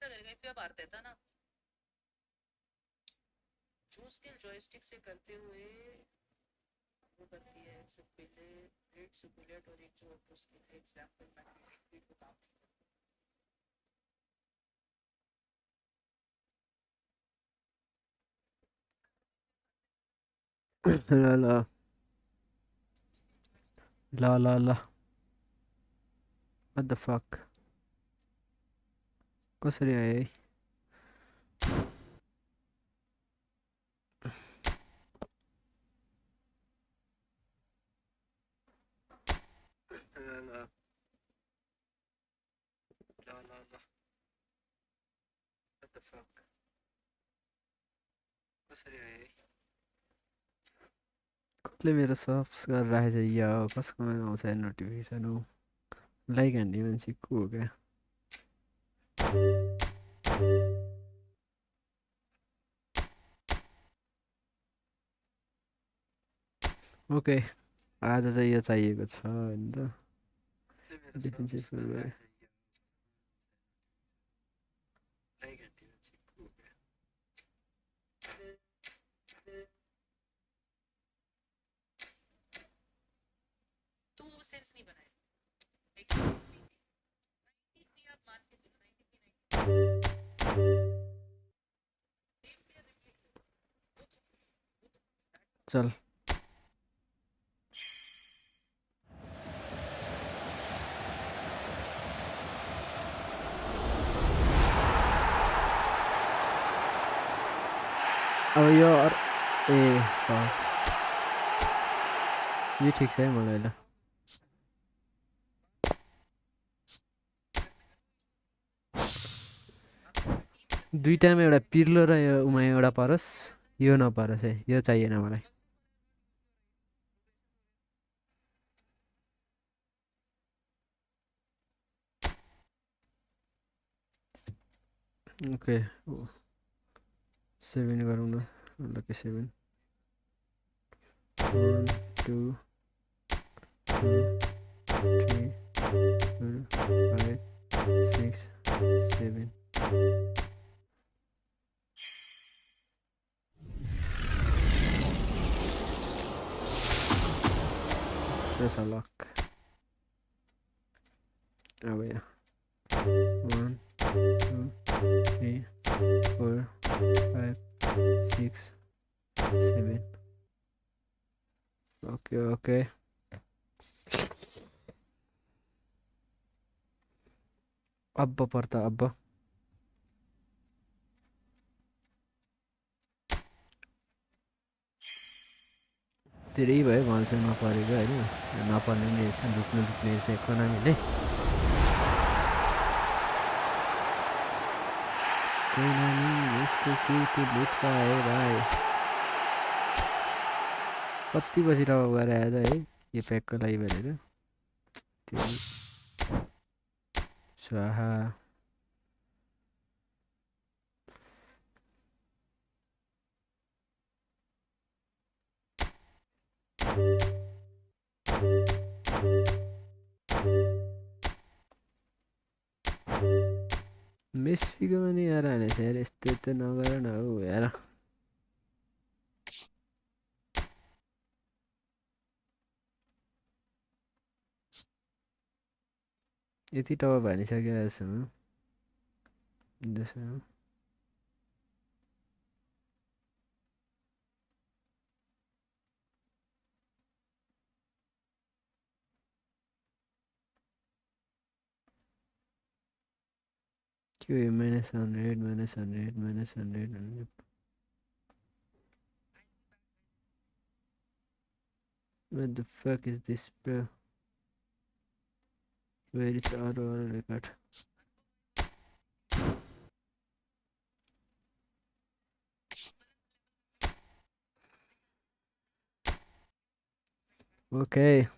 ऐसा करेगा इफ आप आर्टेटा ना जो स्किल जॉयस्टिक से करते हुए वो करती है सुपिलेट सुपिलेट और एक जो स्किल है एग्जांपल मैग्नेटिक को काम ला ला ला ला ला what the fuck कसरी आयो है ला ला ला ला ला what the fuck कसरी आयो है कसले मेरो सब्स गरेर राखेछ या कसकोमा आउँछ नोटिफिकेसन हो लाइक हान्ने मान्छे को हो क्या ओके आज चाहिँ यो चाहिएको छ हैन त डिफेन्सिभ सुरु गरे लाइक हान्ने मान्छे को हो क्या तो वो सेंस नहीं बनाया लेकिन आप मान के चलो 93 चल अब यो ए यो ठिक छ है मलाई ल दुईटामा एउटा पिर्लो र यो उमा एउटा परोस् यो नपरोस् है यो चाहिएन मलाई ओके 7 गरौँ न ल 7 1 2 3 4 5 6 7 There's a lock. अब यहाँ 1 2 3 4 5 6 7 ओके अब पर्ता अब धेरै भयो भल चाहिँ नपरेको होइन नपर्ने नि रहेछ लुक्ने रहेछ इकोनोमीले कोही नानी यसको के लुट्छ है भाइ कति बजी रब गरेर आएछ है यो प्याकको लागि भनेर स्वाहा मेस्सीको पनि यार हानेछ यार यस्तो नगर न हौ यार यति टप हानिसक्यो आजसम्म के हो -100 What the fuck is this, bro? Where is auto record? Okay.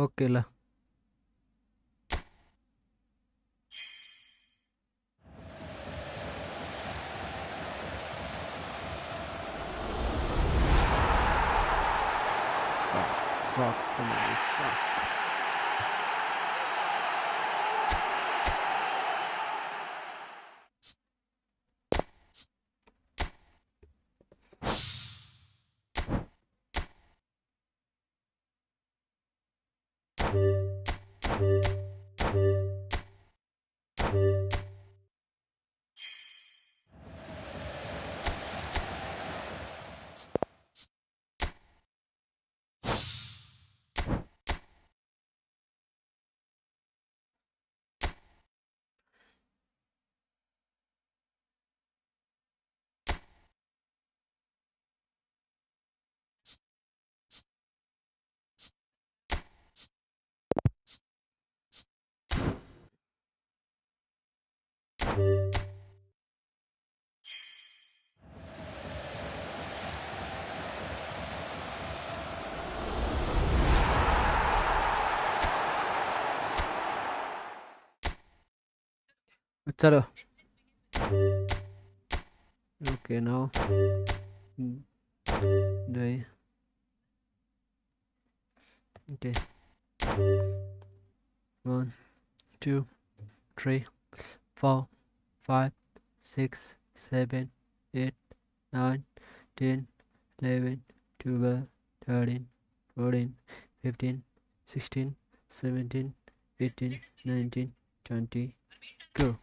Okay ल fuck, fuck. चलो okay now day okay 1 2 3 4 5 6 7 8 9 10 11 12 13 14 15 16 17 18 19 20 go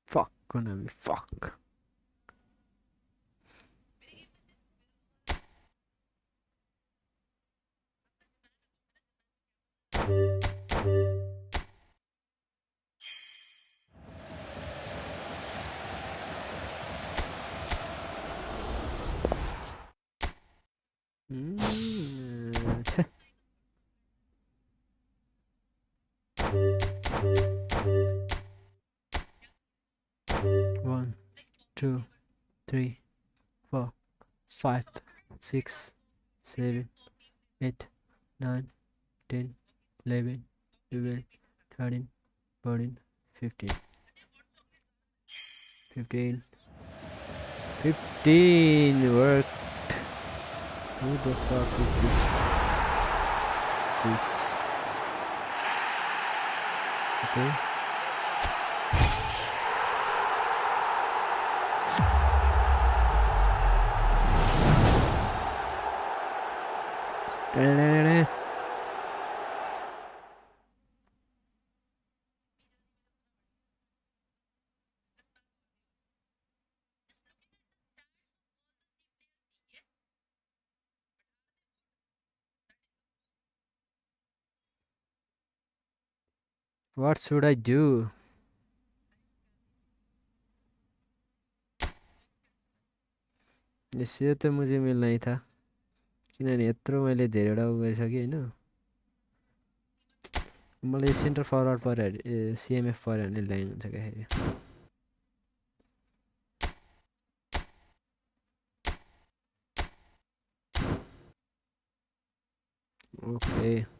fuck gonna be fuck छे 1 2 3 4 5 6 7 8 9 10 11 12 13 14 15 15 15 work. Who the fuck is this bitch? Okay. Da-da-da-da. What should I do? यसो त मुझे मिल्न ही था किनभने यत्रो मैले धेरैवटा उ गरिसकेँ होइन मलाई सेन्टर फरवर्ड पऱ्यो सिएमएफ पऱ्यो भने ल्याङ हुन्छ क्या okay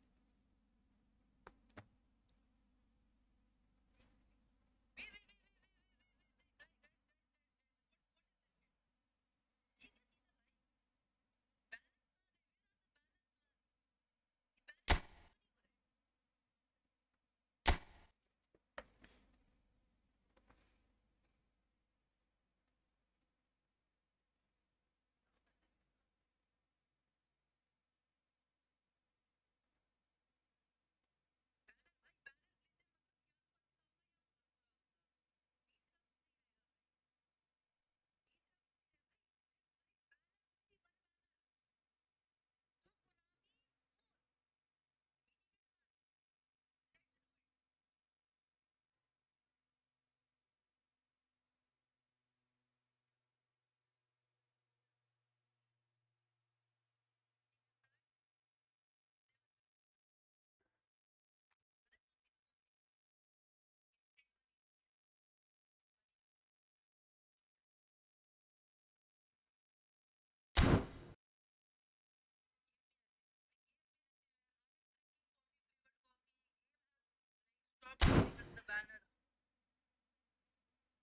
giving us the banner.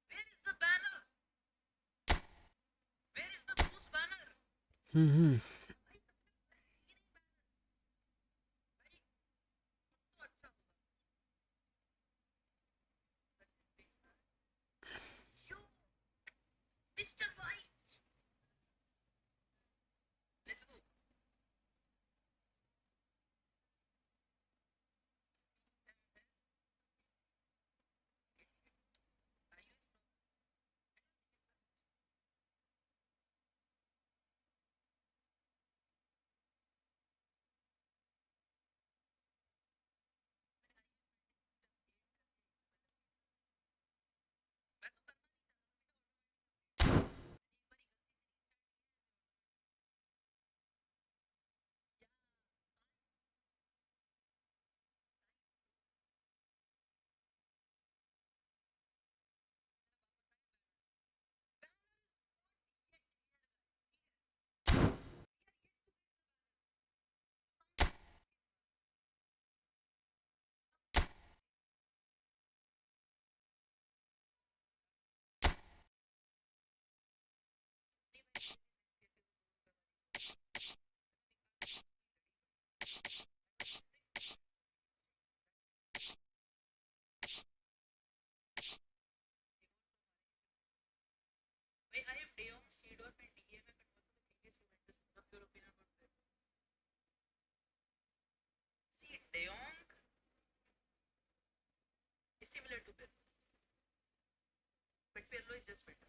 Where is the banner? Where is the Bruce banner? हम्म भाई सच में भाई तो अच्छा होगा. You, Mr. White. Let's go. Wait, I have De Jong, Seedorf, and DMF, and also the previous Juventus. What's your opinion about that? See, De Jong is similar to Pirlo, but Pirlo is just better.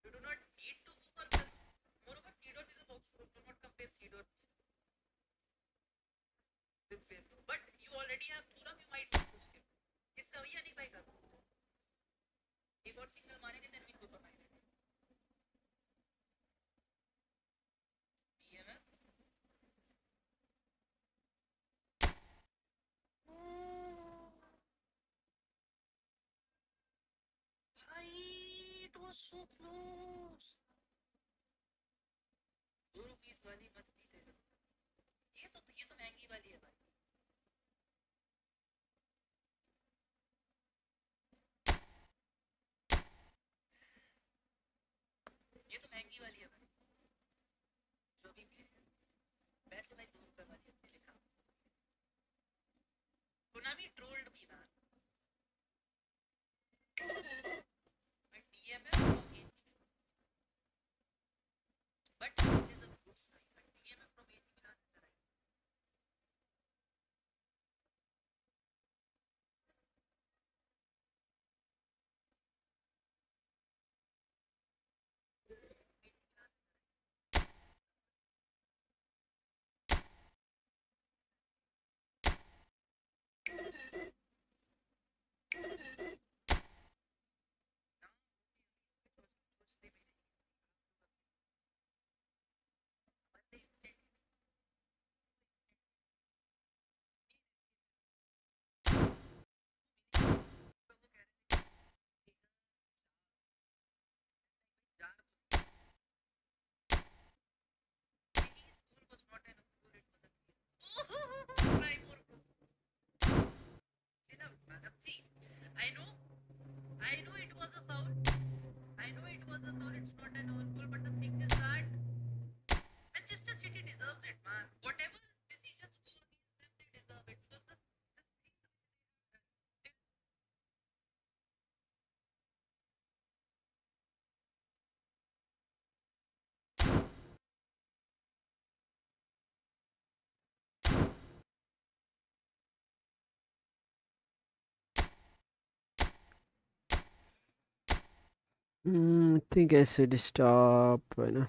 You do not need to go for Pirlo. Moreover, Seedorf is a box score. Do not compare Seedorf with Pirlo. But you already have Thuram, you might not push him. इसका भैया नहीं पाएगा. एक और single मारेंगे then we go for final. DMF. भाई, it was so close. ₹2 वाली मत पीते रहो. ये तो महंगी वाली है भाई. ये तो महंगी वाली है भाई. जो भी पी रहे हैं वैसे भाई ₹2 वाली है लिखा. Konami trolled me man. But DMF from AC. But this is a good sign. But DMF from AC Milan is the right. I know, I know it was a foul. I know it was a foul. It's not an own goal, but the thing is that Manchester City deserves it, man. Whatever decisions go against them, they deserve it because the I think I should stop, you know.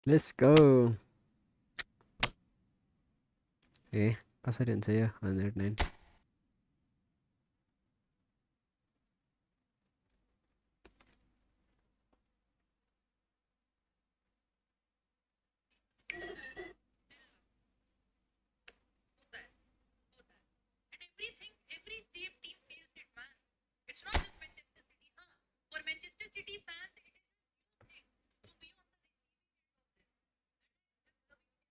Let's go. ए कसरी हुन्छ यो 109? And every safe team feels it, man. It's not just Manchester City, huh? For Manchester City fans, it is a new thing to be on the receiving end of this.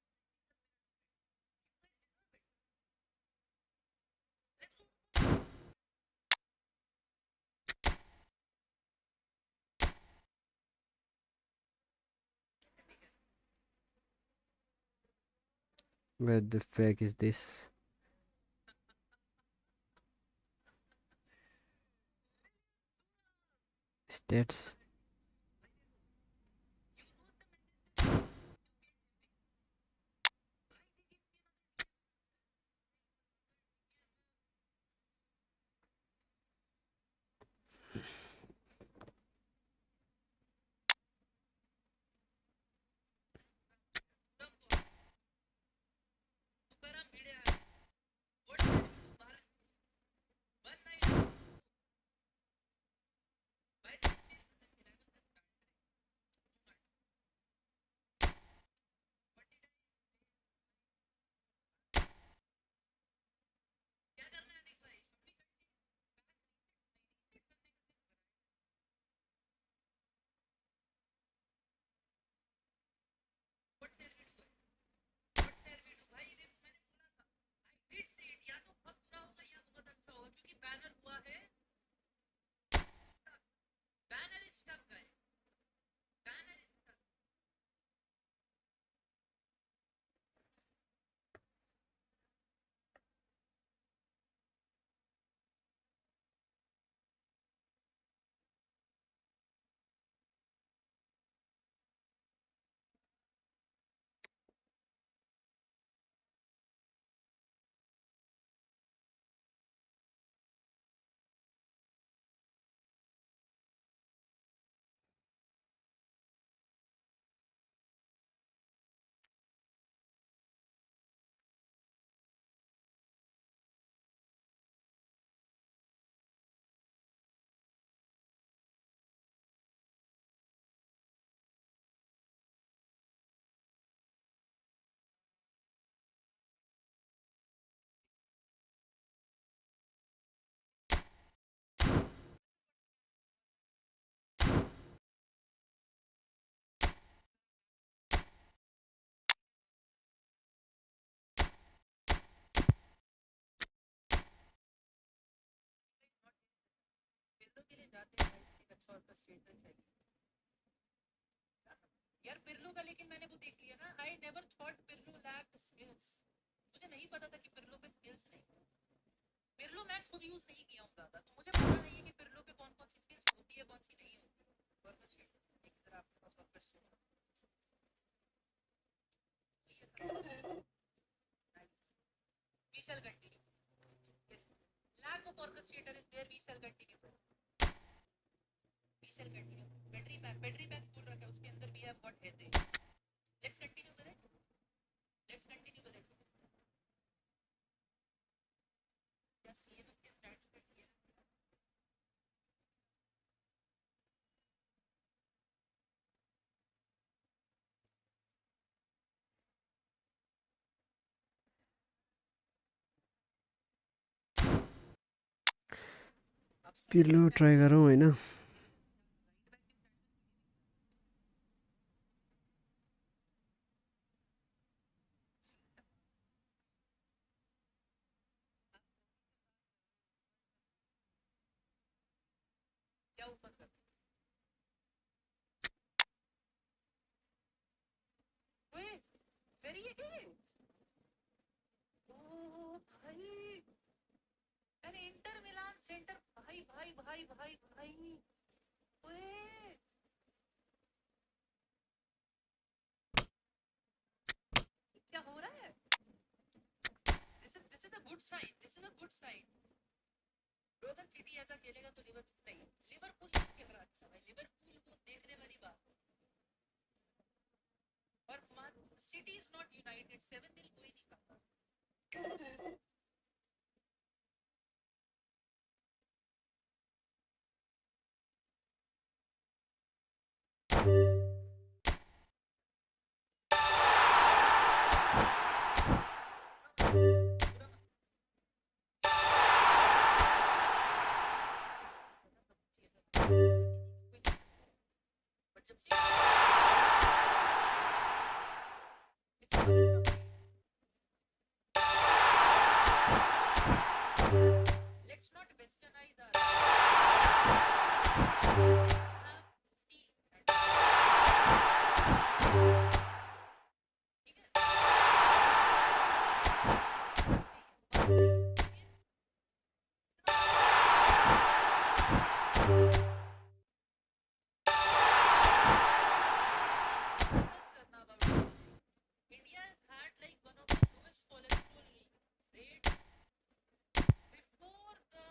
Let's go. What the fuck is this? Stats. Thuram भिड़े आ गए. What can we do, Bharat? 190. By the 11th क्या करना है देख भाई. What shall we do? What shall we do? भाई देखो मैंने बोला था. I did say it. या तो बहुत बुरा होगा या बहुत अच्छा होगा क्योंकि बैनर हुआ है. Banner is stuck, guys. Banner is stuck. Pirlo के लिए जाते हैं भाई. एक अच्छा और स्टेटमेंट चाहिए. यार पिर्लो का लेकिन मैंने वो देख लिया ना. I never thought Pirlo lacked skills. मुझे नहीं पता था कि पिर्लो पे स्किल्स नहीं. पिर्लो मैं खुद यूज नहीं किया हूँ ज्यादा तो मुझे पता नहीं है कि पिर्लो पे कौन कौन सी स्किल्स होती है कौन सी नहीं होती. वर्कर शीट एक तरह आपके पास worker sheet. We shall continue. Yes. Lack of orchestrator is there. We shall continue. We shall continue. Battery pack बोल रखा है उसके अंदर भी have got है. Let's continue with it. Let's continue with it. क्या CM के stats पे किया? पिर्लो ट्राई गरौँ होइन. ऊपर कर ओए वेरी ये ओ भाई अरे इंटर मिलान सेंटर भाई भाई भाई भाई भाई ओए क्या हो रहा है this is a good sign this is a good sign bro अगर सिटी ऐसा खेलेगा तो लिवरपूल नहीं लिवरपूल खेल रहा अच्छा भाई लिवरपूल को देखने वाली बात और सिटी इज नॉट यूनाइटेड 7-0 कोई नहीं खाता Let's not westernize our India had like one of the lowest cholesterol rate before the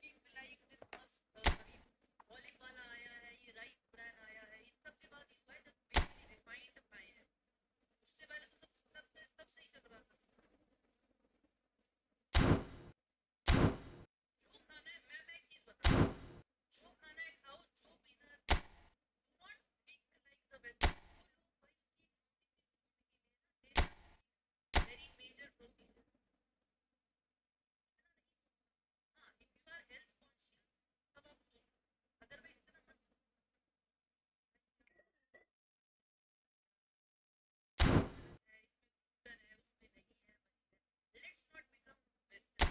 thing like this olive वाला आया है ये राइस ब्रांड आया है इन सब के बाद ये हुआ है जब बेसिकली रिफाइंड खाए हैं उससे पहले तो सब सही चल रहा था जो खाना है मैं एक चीज बताऊं जो खाना है खाओ जो पीना है not think like the best very major procedure हाँ if you are health conscious तब आप सोचो अदरवाइज इतना मत है उसमें नहीं है लेट्स नॉट बिकम बेस्ट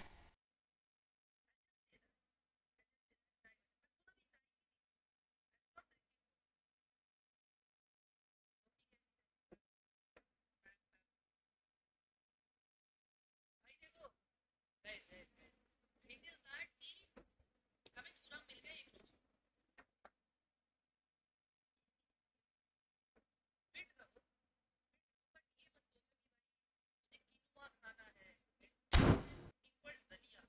भाई देखो थिंग इज दैट कि हमें थूरम मिल गया एक रोज फिट रहो बट ये मत सोचो कि भाई मुझे किनुआ खाना है इक्वल दलिया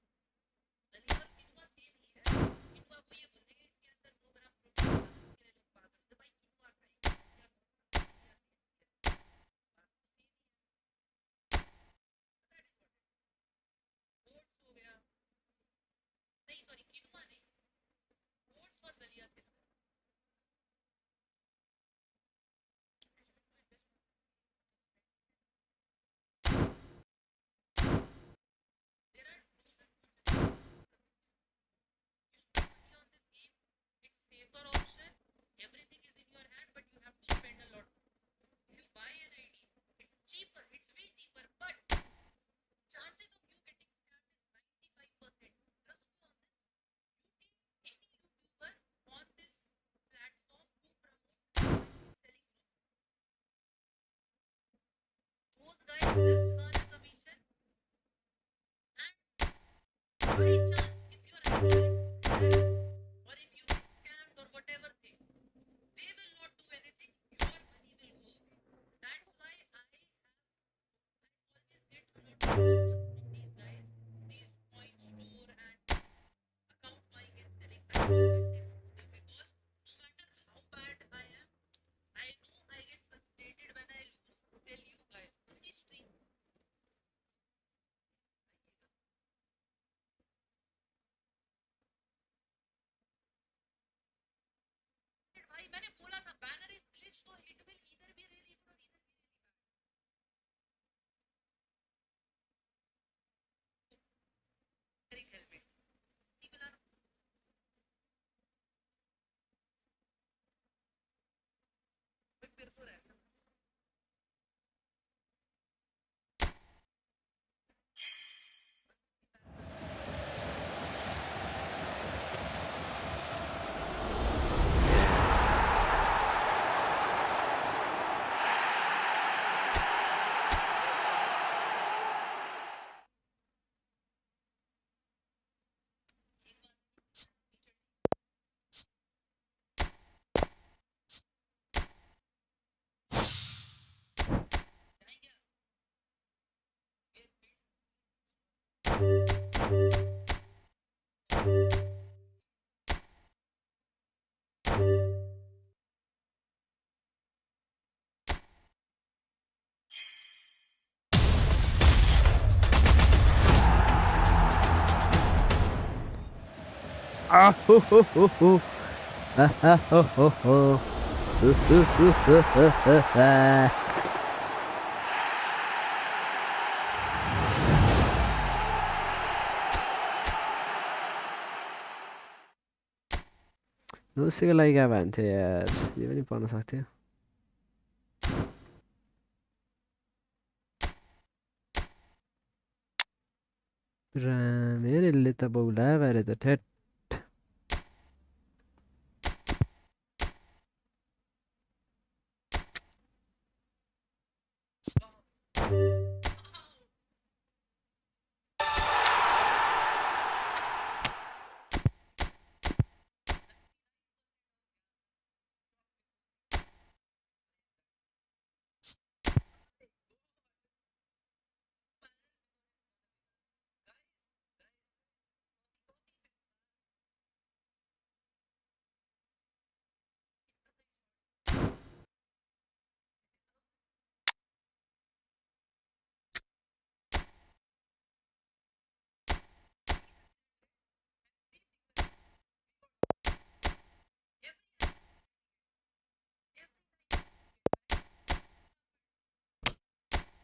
दलिया और किनुआ सेम ही है किनुआ को ये बोल देंगे इसके अंदर 2 ग्राम प्रोटीन होता है उसके लिए लोग बात करते हैं भाई किनुआ खाएंगे क्या दलिया सेम बात तो सेम ही है दैट इज व्हाट ओट्स हो गया नहीं सॉरी किनुआ नहीं ओट्स और दलिया same there are pros and cons you spend money on this game it's safer option everything is in your hand but you have to spend a lot if you buy an ID it's cheaper it's way cheaper but chances of you getting scammed is 95% trust me on this you take any YouTuber on this platform who promotes selling those guys just earn a commission and by chance if your ID or if you get scammed or whatever thing they will not do anything your money will go away that's why I always get a lot of calls from these guys these point store and account buying and selling I always say no to them because no matter how bad I am I know I get frustrated when I lose tell you guys on the stream भाई मैंने बोला था banner is glitch तो it will either be really good और either be really bad helmet नहीं मिला but मेरे को रहना Ah, ho, ho, ho, ho. Ah, ah, ho, ho, ho. Ho, ho, ho, ho, ho, ho, ah. उसी को लागि क्या भन्थ्यो यार यो पनि पर्न सक्थ्यो रामेरले त बौला बारे त ठेट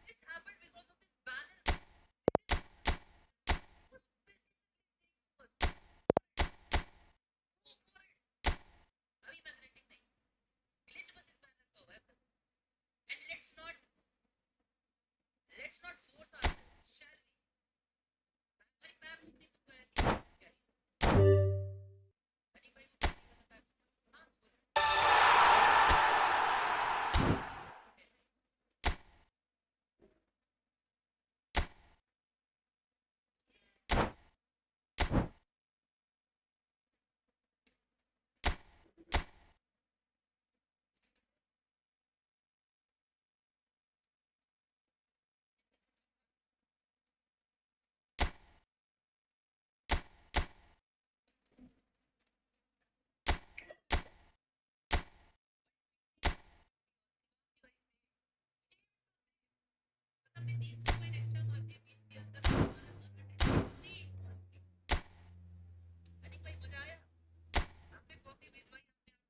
This happened because of this banner. Was go for it. अभी magnetic नहीं. Glitch बस इस banner का हुआ है. And let's not force ourselves, shall we? भाई मैं अपनी को क्या है? भाई भाई वो पत्नी वाला पैक. हाँ हमने 300 कॉइन एक्स्ट्रा मार दिए बीच के अंदर हमारा 103 अनिक भाई मजा आया आपने कॉफी भिजवाई हमने आपको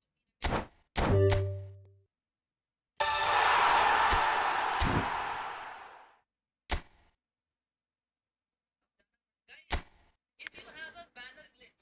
guys if you have a banner glitch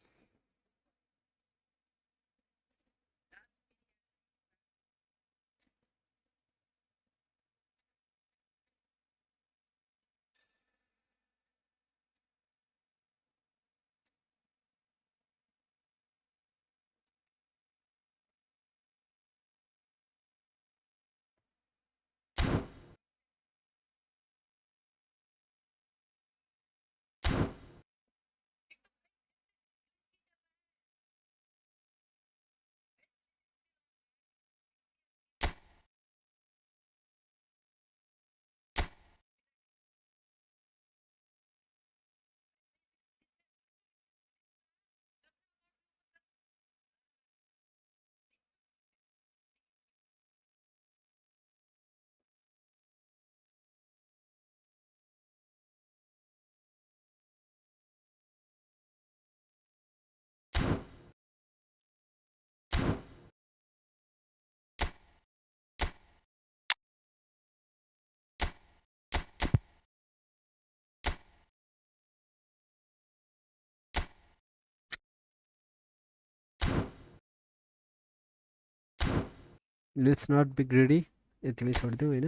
let's not be greedy यतिमै छोडिदिउँ होइन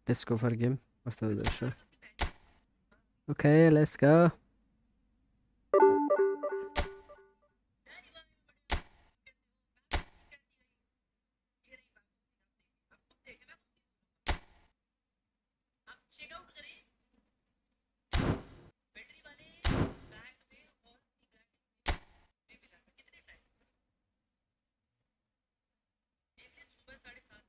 लेट्स गो फर गेम कस्तो हुँदो रहेछ ओके लेट्स गो आप चेकआउट करें बैटरी वाले बैग में और में मिला था कितने टाइम एक दिन सुबह 7:30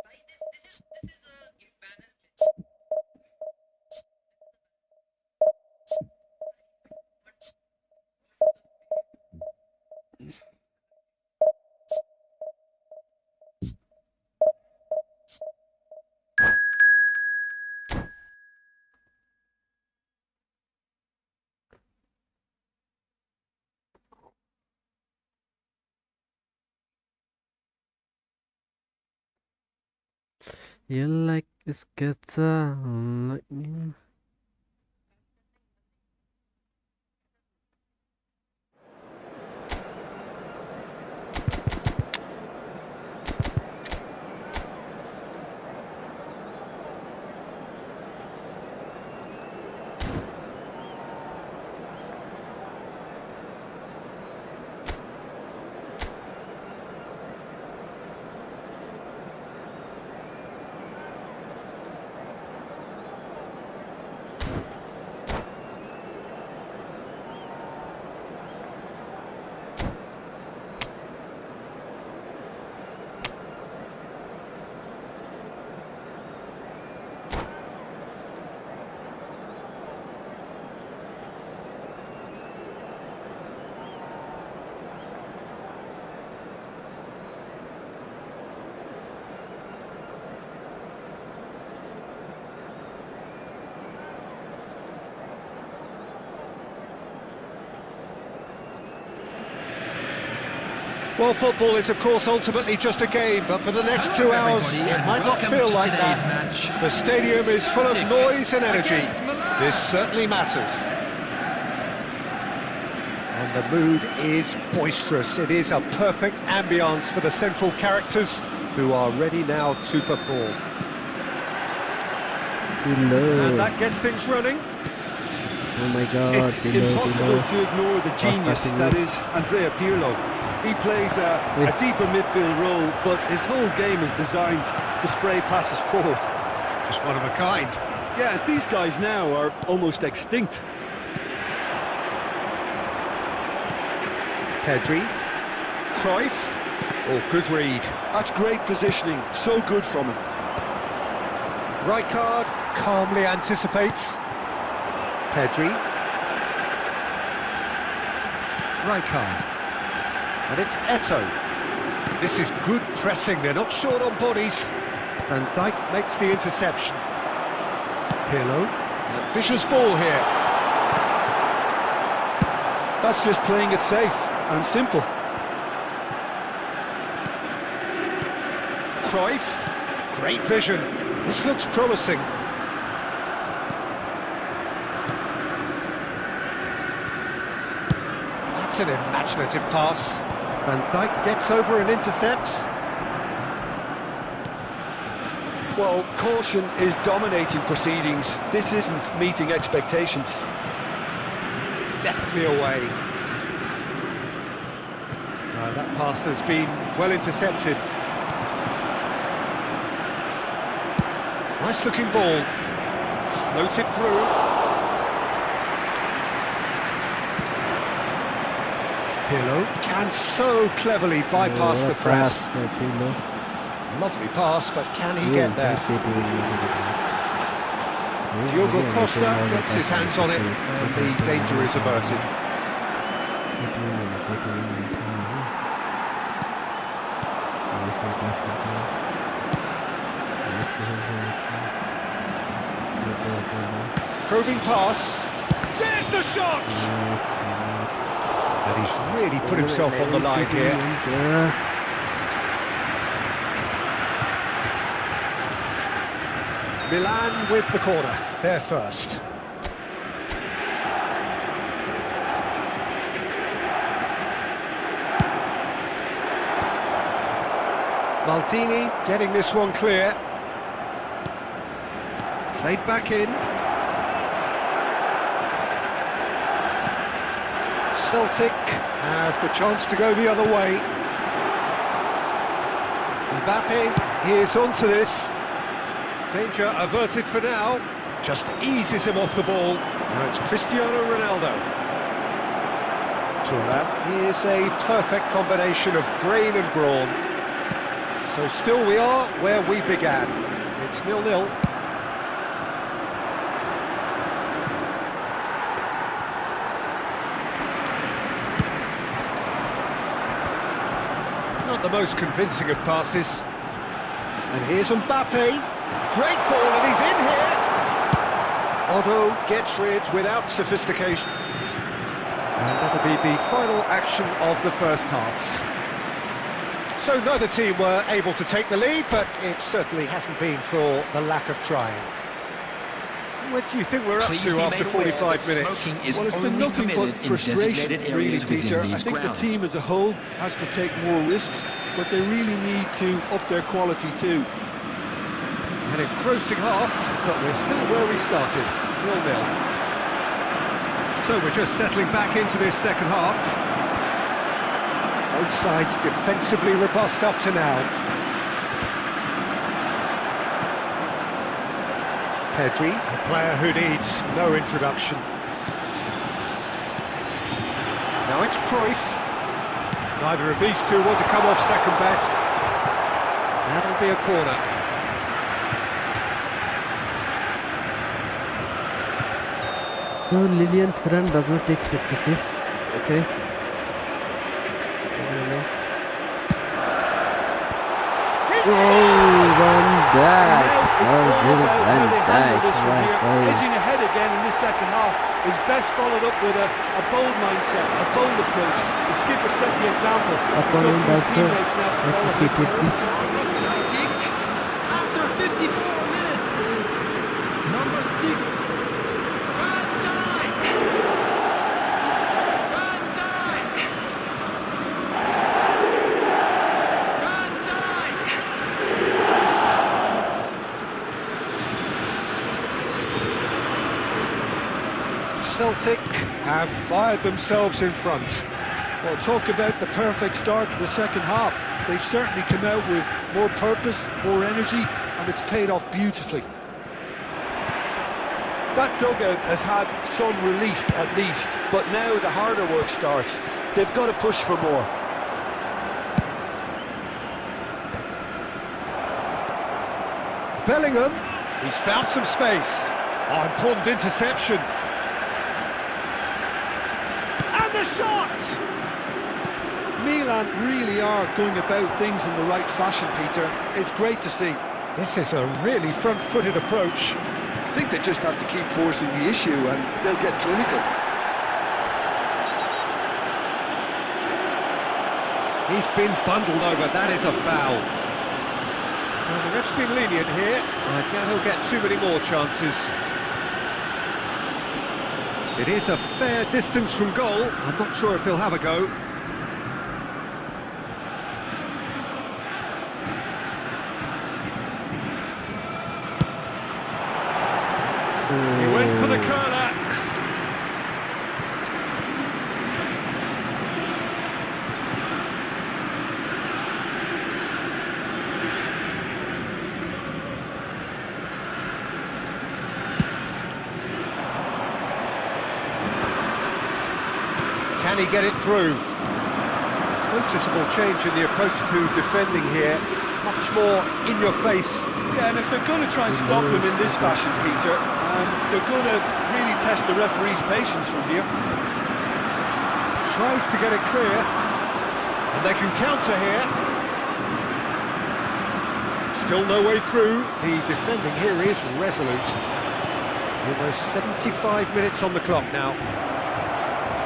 भाई this is a banner glitch You like this guitar, like me. Well, football is, of course, ultimately just a game, but for the next 2 hours, it might not feel like that. The stadium is full of noise and energy. This certainly matters. And the mood is boisterous. It is a perfect ambience for the central characters, who are ready now to perform. And that gets things running. Oh my god, it's impossible to ignore the genius that is Andrea Pirlo. He plays a deeper midfield role, but his whole game is designed to spray passes forward. Just one of a kind. Yeah, these guys now are almost extinct. Pedri. Cruyff. Oh, good read. That's great positioning, so good from him. Rijkaard calmly anticipates. Pedri. Rijkaard. And it's Eto. This is good pressing, they're not short on bodies. Van Dijk makes the interception. Pirlo. Ambitious ball here. That's just playing it safe and simple. Cruyff. Great vision. This looks promising. That's an imaginative pass. Van Dijk gets over and intercepts. Well, caution is dominating proceedings. This isn't meeting expectations. Deftly away. That pass has been well intercepted. Nice looking ball. Floated through. Pirlo can so cleverly bypass the press. Lovely pass, but can he get there? Diogo Costa gets his hands on it, and the danger is averted. Probing pass. There's the shot! And he's really put himself on the line here. Milan with the corner, they're first. Maldini getting this one clear. Played back in. Celtic have the chance to go the other way. Mbappe, he is onto this. Danger averted for now. Just eases him off the ball. Now it's Cristiano Ronaldo. Thuram. He is a perfect combination of brain and brawn. So still we are where we began. It's 0-0. Not the most convincing of passes. And here's Mbappe. Great ball, and he's in here. Otto gets rid without sophistication. And that'll be the final action of the first half. So neither team were able to take the lead, but it certainly hasn't been for the lack of trying. What do you think we're up to after 45 minutes? Well, it's been nothing but frustration, really, Peter. I think the team as a whole has to take more risks, but they really need to up their quality too. An engrossing half, but we're still where we started, 0-0. So we're just settling back into this second half. Both sides defensively robust up to now. Pedri, a player who needs no introduction. Now it's Cruyff. Neither of these two want to come off second best. That'll be a corner. No, Lilian Thuram does not take set pieces. Okay. Oh, Van Dijk. It's all about how they handle this one Right, here. right. Edging ahead again in this second half is best followed up with a bold mindset, a bold approach. The skipper set the example. It's up to Opponent his also teammates now to follow him. appreciated this. After 54 minutes is number 6, Van Dijk. Van Dijk. Van Dijk. Celtic have fired themselves in front. Well, talk about the perfect start to the second half. They've certainly come out with more purpose, more energy, and it's paid off beautifully. That dugout has had some relief at least, but now the harder work starts. They've got to push for more. Bellingham, he's found some space. Oh, important interception. And the shot! Milan really are going about things in the right fashion, Peter. It's great to see. This is a really front-footed approach. I think they just have to keep forcing the issue and they'll get clinical. He's been bundled over, that is a foul. Well, the ref's been lenient here. I doubt he'll get too many more chances. It is a fair distance from goal. I'm not sure if he'll have a go. He went for the curler. Can he get it through? Noticeable change in the approach to defending here. Much more in your face. Yeah, and if they're going to try and stop him in this fashion, Peter, they're going to really test the referee's patience from here. Tries to get it clear. And they can counter here. Still no way through. The defending here is resolute. Almost 75 minutes on the clock now.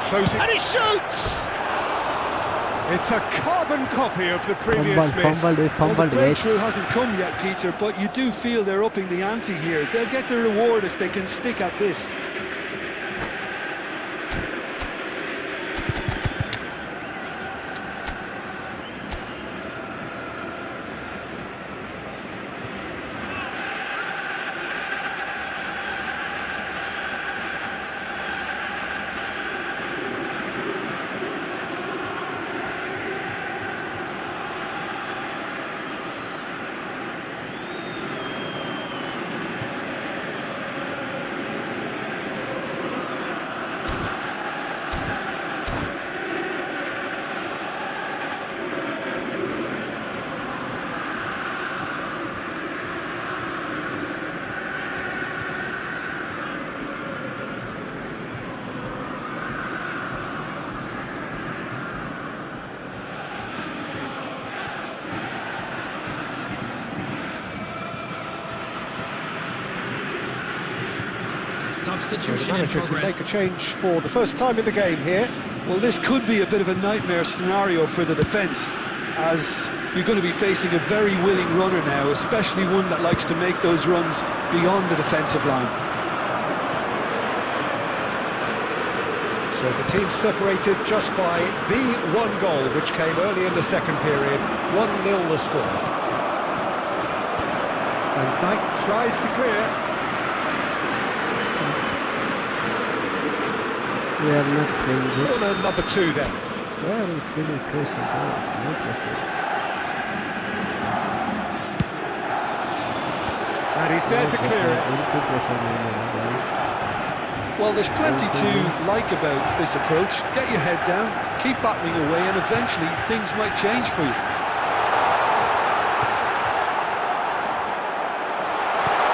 Closing. And he shoots! It's a carbon copy of the previous miss. Well, the breakthrough hasn't come yet, Peter, but you do feel they're upping the ante here. They'll get the reward if they can stick at this. Substitution The manager could make a change for the first time in the game here. Well, this could be a bit of a nightmare scenario for the defence, as you're going to be facing a very willing runner now, especially one that likes to make those runs beyond the defensive line. So the team separated just by the one goal, which came early in the second period. 1-0 the score. And Dijk tries to clear. We are not playing good. Corner number 2 then. Why are we feeling close and close? No pressure. And he's there to clear it. Well, there's plenty to like about this approach. Get your head down, keep battling away, and eventually things might change for you.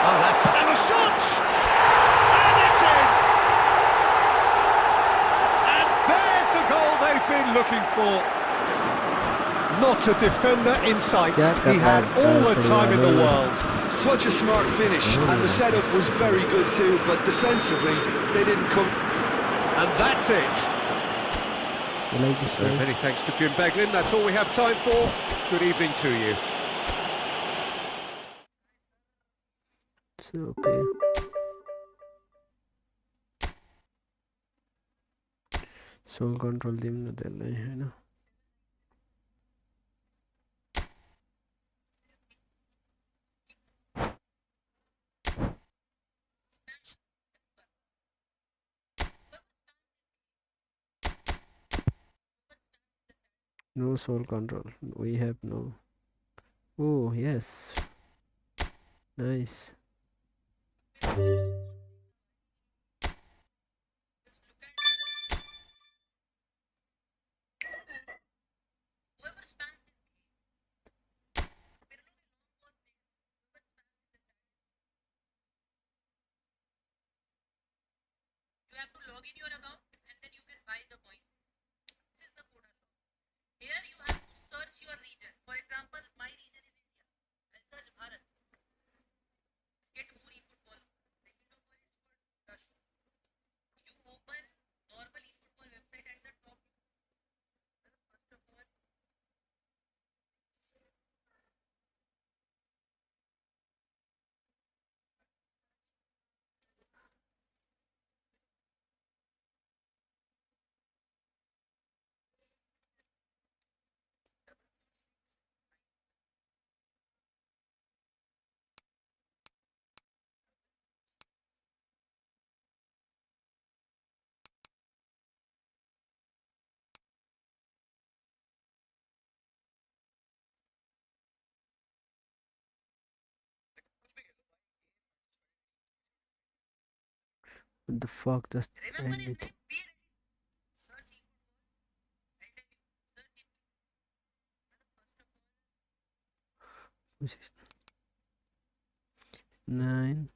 Oh, that's... And the shot! And it's in! And there's the goal they've been looking for. Not a defender in sight. He had all the time in the world. Such a smart finish, and the setup was very good too, but defensively, they didn't come. And that's it. You like this So many thanks to Jim Beglin. That's all we have time for. Good evening to you. It's okay. Soul control them na dela hai na. No soul control. We have no. Oh yes. Nice. Whoever spams it, you have to log in your account and then you can buy the points. This is the quota shop. Here you have to search your region. For example, my region is India. I'll search Bharat. Get more eFootball. Second of all, it's called Rush. You open normal eFootball website at the top. First of all, What the fuck just remember his ended? name? Be ready. Search eFootball. I'll tell you. Search eFootball. Which is 9.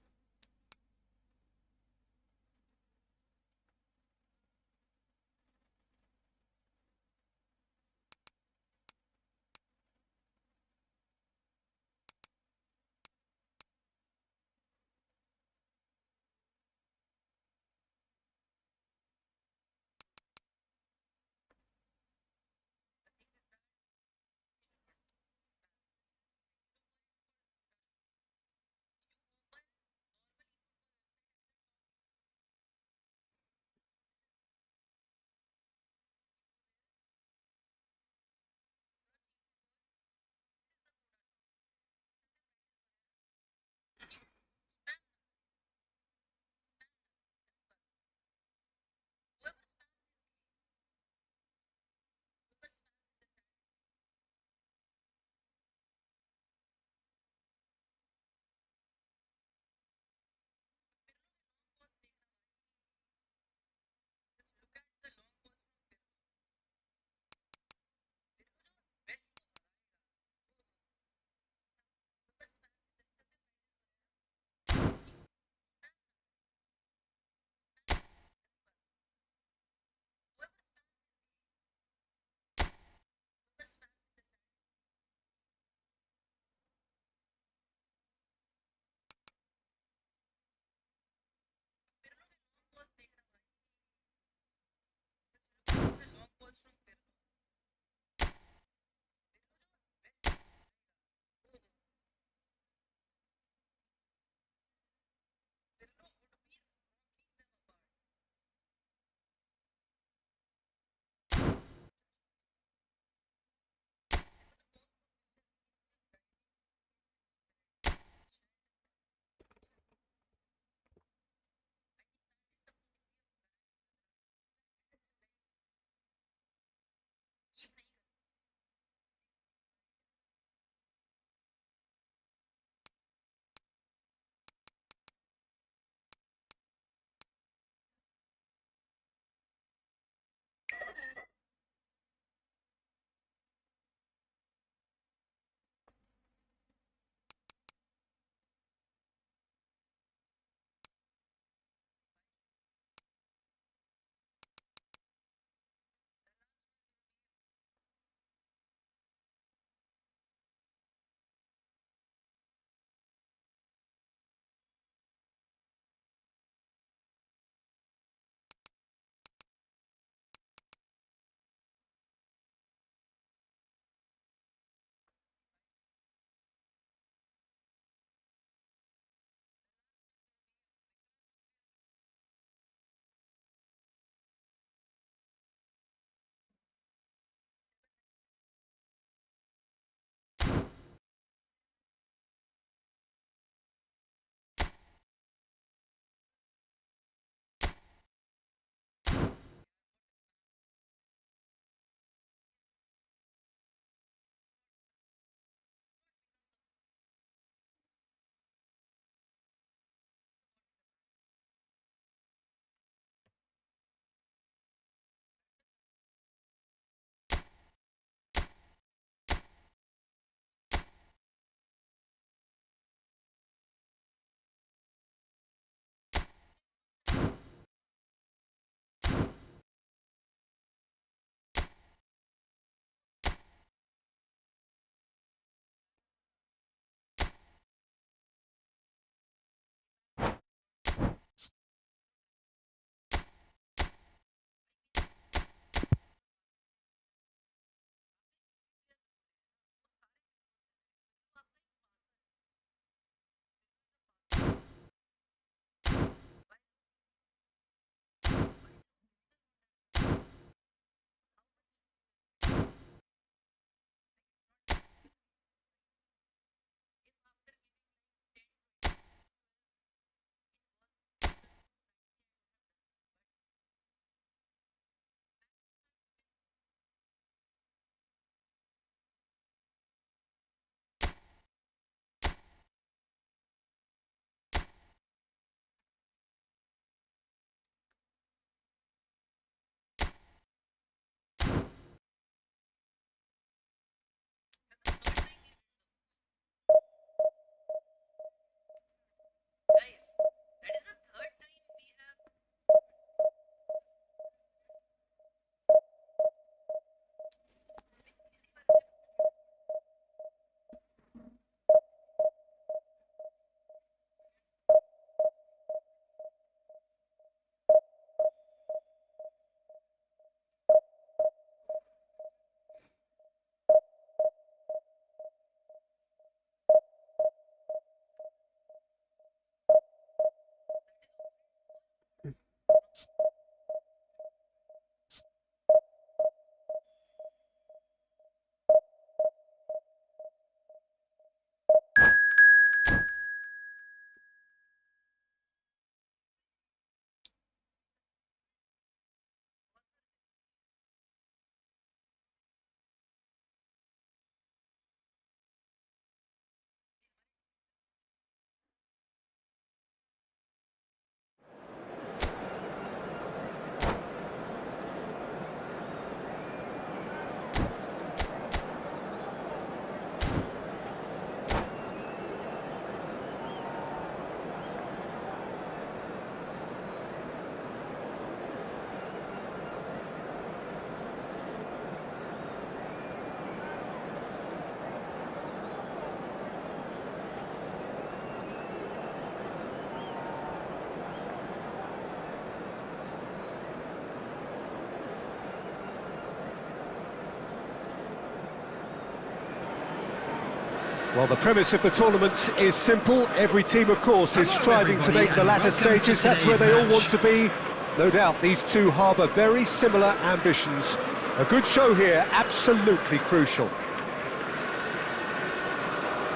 Well, the premise of the tournament is simple. Every team, of course, is striving to make the latter stages. That's where they all want to be. No doubt these two harbour very similar ambitions. A good show here, absolutely crucial.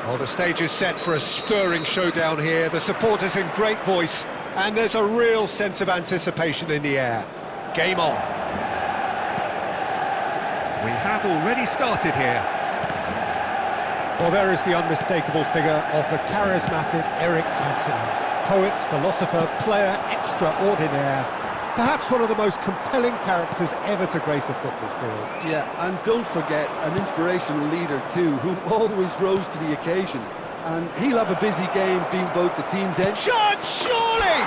Well, the stage is set for a stirring showdown here. The supporters in great voice, and there's a real sense of anticipation in the air. Game on. We have already started here. Well, there is the unmistakable figure of the charismatic Eric Cantona. Poet, philosopher, player extraordinaire. Perhaps one of the most compelling characters ever to grace a football field. Yeah, and don't forget, an inspirational leader too, who always rose to the occasion. And he'll have a busy game being both the team's edge. Shot, surely!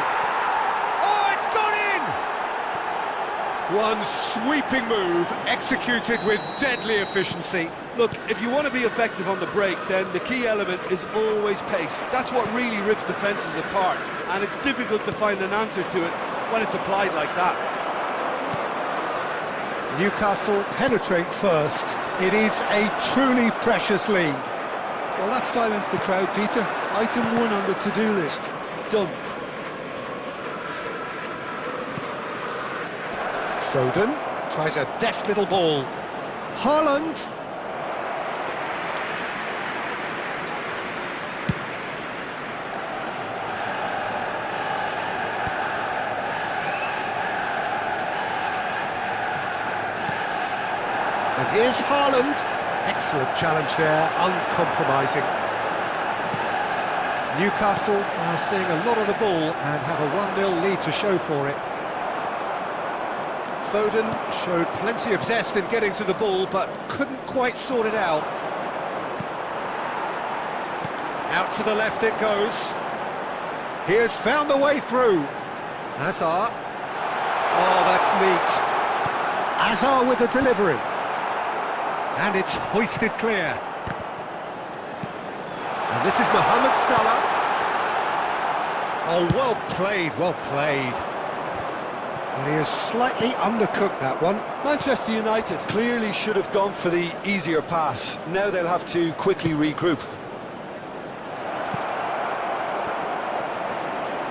Oh, it's gone in! One sweeping move, executed with deadly efficiency. Look, if you want to be effective on the break, then the key element is always pace. That's what really rips defences apart, and it's difficult to find an answer to it when it's applied like that. Newcastle penetrate first. It is a truly precious lead. Well, that silenced the crowd, Peter. Item 1 on the to-do list. Done. Foden tries a deft little ball. Haaland. And here's Haaland. Excellent challenge there, uncompromising. Newcastle are seeing a lot of the ball and have a 1-0 lead to show for it. Foden showed plenty of zest in getting to the ball, but couldn't quite sort it out. Out to the left it goes. He has found the way through. Hazard. Oh, that's neat. Hazard with the delivery. And it's hoisted clear. And this is Mohamed Salah. Oh, well played, well played. And he has slightly undercooked that one. Manchester United clearly should have gone for the easier pass. Now they'll have to quickly regroup.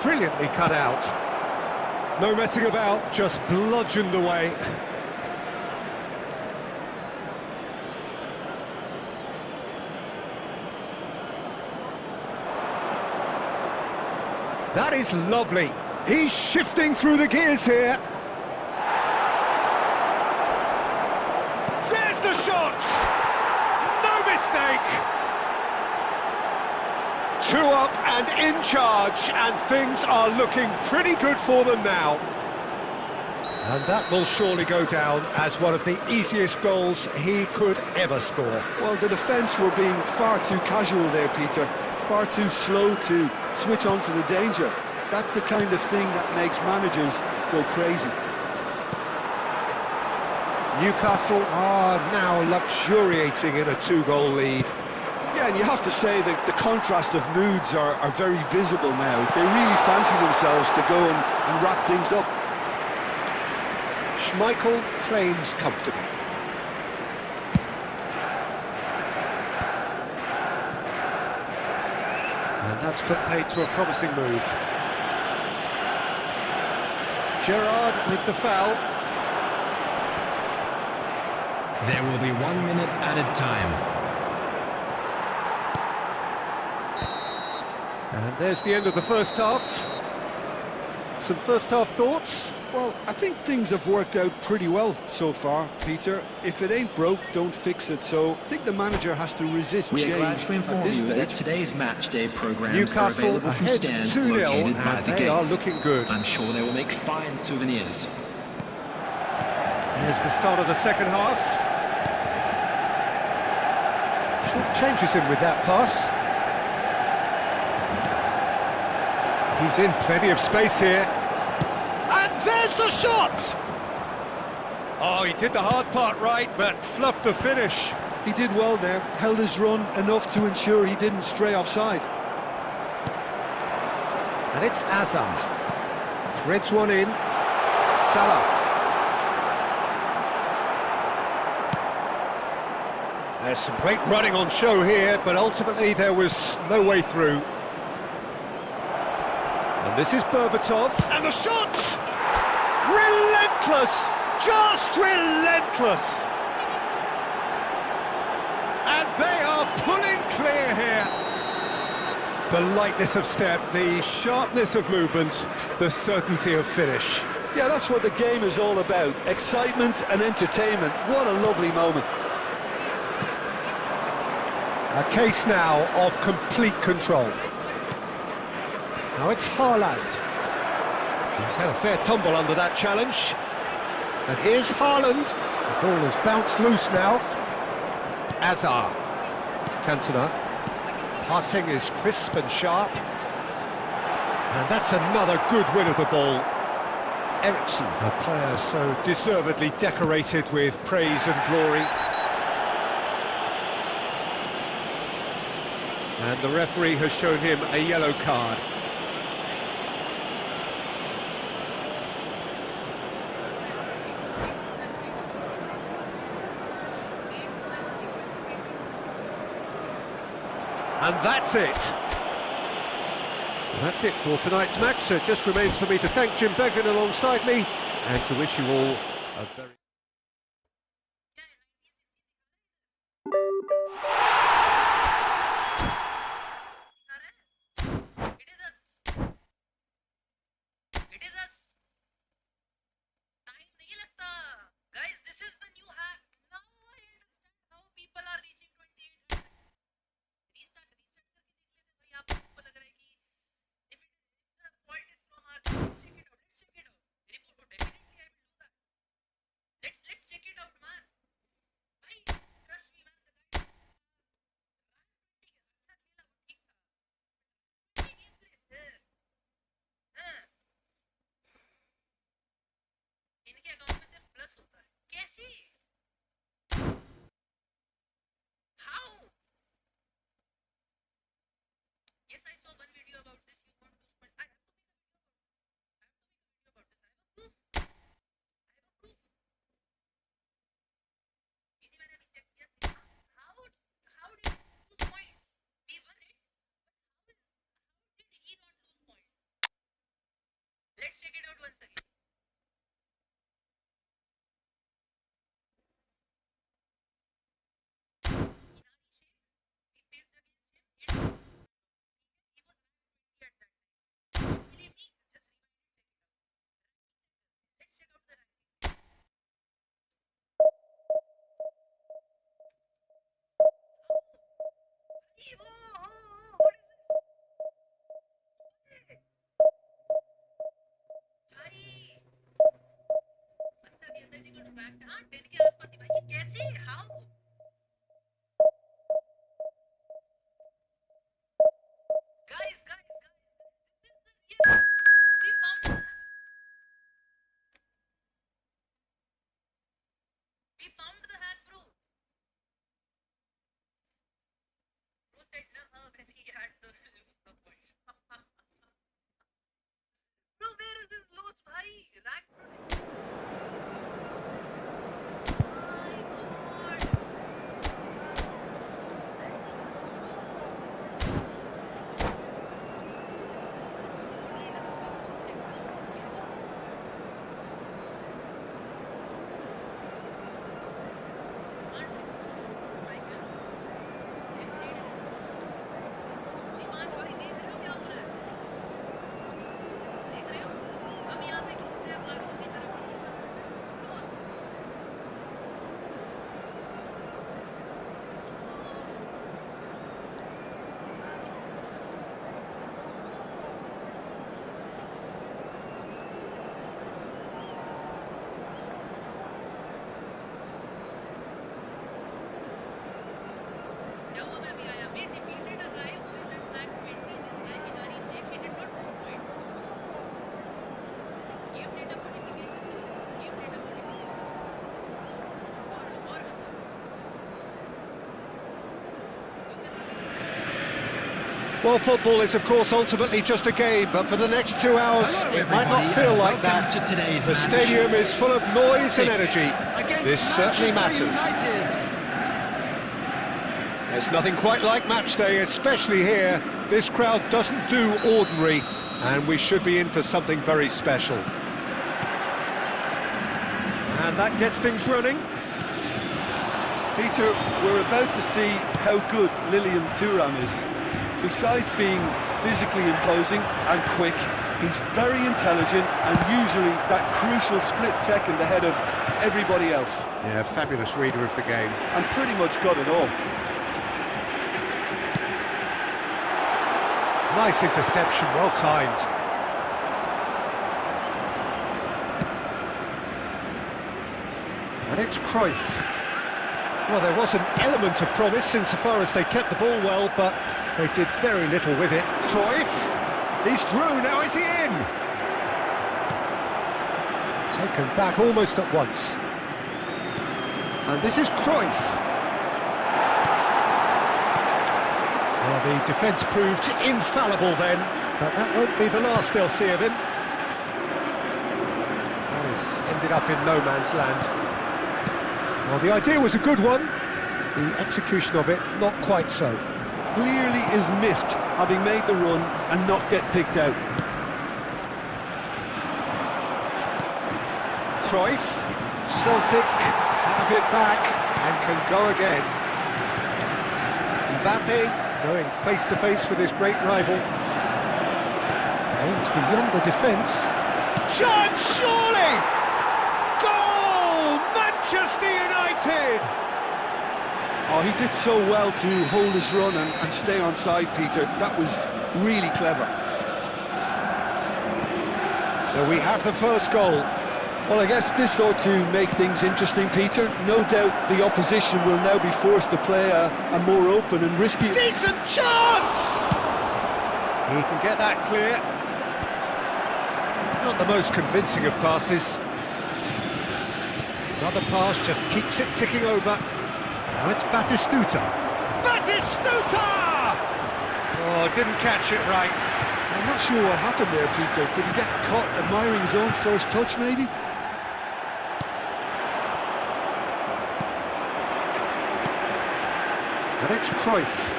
Brilliantly cut out. No messing about, just bludgeoned away. That is lovely. He's shifting through the gears here. There's the shot! No mistake! 2 up and in charge, and things are looking pretty good for them now. And that will surely go down as one of the easiest goals he could ever score. Well, the defence were being far too casual there, Peter. Far too slow to switch on to the danger. That's the kind of thing that makes managers go crazy. Newcastle are now luxuriating in a 2-goal lead. Yeah, and you have to say that the contrast of moods are very visible now. They really fancy themselves to go and wrap things up. Mikel claims comfortably. And that's put paid to a promising move. Gerrard with the foul. There will be 1 minute added time. And there's the end of the first half. Some first half thoughts? Well, I think things have worked out pretty well so far, Peter. If it ain't broke, don't fix it. So I think the manager has to resist We change are glad to at inform this you that stage. today's match day programs Newcastle are available from ahead stands 2-0, located by and the they are gates. looking good. I'm sure they will make fine souvenirs. Here's the start of the second half. Short changes him with that pass. He's in plenty of space here. And there's the shot! Oh, he did the hard part right, but fluffed the finish. He did well there, held his run enough to ensure he didn't stray offside. And it's Hazard. Threads one in. Salah. There's some great running on show here, but ultimately there was no way through. And this is Berbatov, and the shot! Relentless! Just relentless! And they are pulling clear here. The lightness of step, the sharpness of movement, the certainty of finish. Yeah, that's what the game is all about. Excitement and entertainment. What a lovely moment. A case now of complete control. Now it's Haaland. He's had a fair tumble under that challenge. And here's Haaland. The ball has bounced loose now. Azar. Cantona. Passing is crisp and sharp. And that's another good win of the ball. Eriksson, a player so deservedly decorated with praise and glory. And the referee has shown him a yellow card. And that's it. That's it for tonight's match. So it just remains for me to thank Jim Begden alongside me and to wish you all a very... It is us. Time नहीं लगता. Guys, this is the new hack. Now I understand how people are reaching 2800. Restart करके देख लेते भाई. आपको लग रहा है कि if the fault is from our side, let's check it out. Remove it. Definitely I will do that. Let's check it out, man. भाई, trust me, man. The guy अच्छा खेला, वो ठीक था. Gameplay. इनके अकाउंट में सिर्फ प्लस होता है. कैसे? How? Yes, I saw one video about this. You want to spend? I have to make a video about this. I have a proof. इन्हीं मैंने अभी चेक किया. How did he lose points? We won it, but how did he not lose points? Let's check it out once again. We found the hack, bro. Bro said no when he had to lose the point. Bro, where is his loss, bhai? Rack protection. My God. Well, football is, of course, ultimately just a game, but for the next 2 hours, it might not feel like that. The stadium is full of noise and energy. This certainly matters. There's nothing quite like match day, especially here. This crowd doesn't do ordinary, and we should be in for something very special. And that gets things running. Peter, we're about to see how good Thuram is. Besides being physically imposing and quick, he's very intelligent and usually that crucial split second ahead of everybody else. Yeah, fabulous reader of the game. And pretty much got it all. Nice interception, well timed. And it's Cruyff. Well, there was an element of promise insofar as they kept the ball well, but they did very little with it. Cruyff! He's through, now is he in? Taken back almost at once. And this is Cruyff. Well, the defence proved infallible then, but that won't be the last they'll see of him. That has ended up in no man's land. Well, the idea was a good one, the execution of it not quite so. Clearly is miffed having made the run and not get picked out. Cruyff, Celtic have it back and can go again. Mbappe going face-to-face with his great rival. Aims beyond the defence. Chance, surely! Goal! Manchester United! Oh, he did so well to hold his run and stay on side, Peter. That was really clever. So we have the first goal. Well, I guess this ought to make things interesting, Peter. No doubt the opposition will now be forced to play a more open and risky... Decent chance! He can get that clear. Not the most convincing of passes. Another pass just keeps it ticking over. Now it's Batistuta. Batistuta! Oh, didn't catch it right. I'm not sure what happened there, Peter. Did he get caught admiring his own first touch, maybe? And it's Cruyff.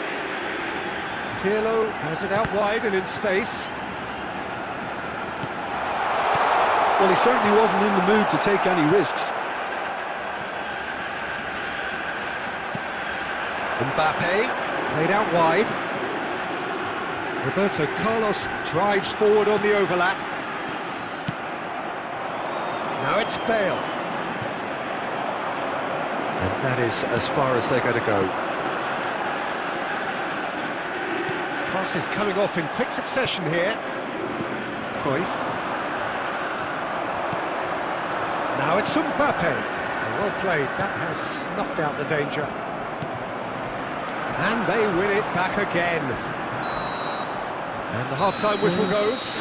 Pirlo has it out wide and in space. Well, he certainly wasn't in the mood to take any risks. Mbappe, played out wide. Roberto Carlos drives forward on the overlap. Now it's Bale. And that is as far as they're going to go. Passes coming off in quick succession here. Cruyff. Now it's Mbappe. Well played, that has snuffed out the danger. And they win it back again. And the half-time whistle goes.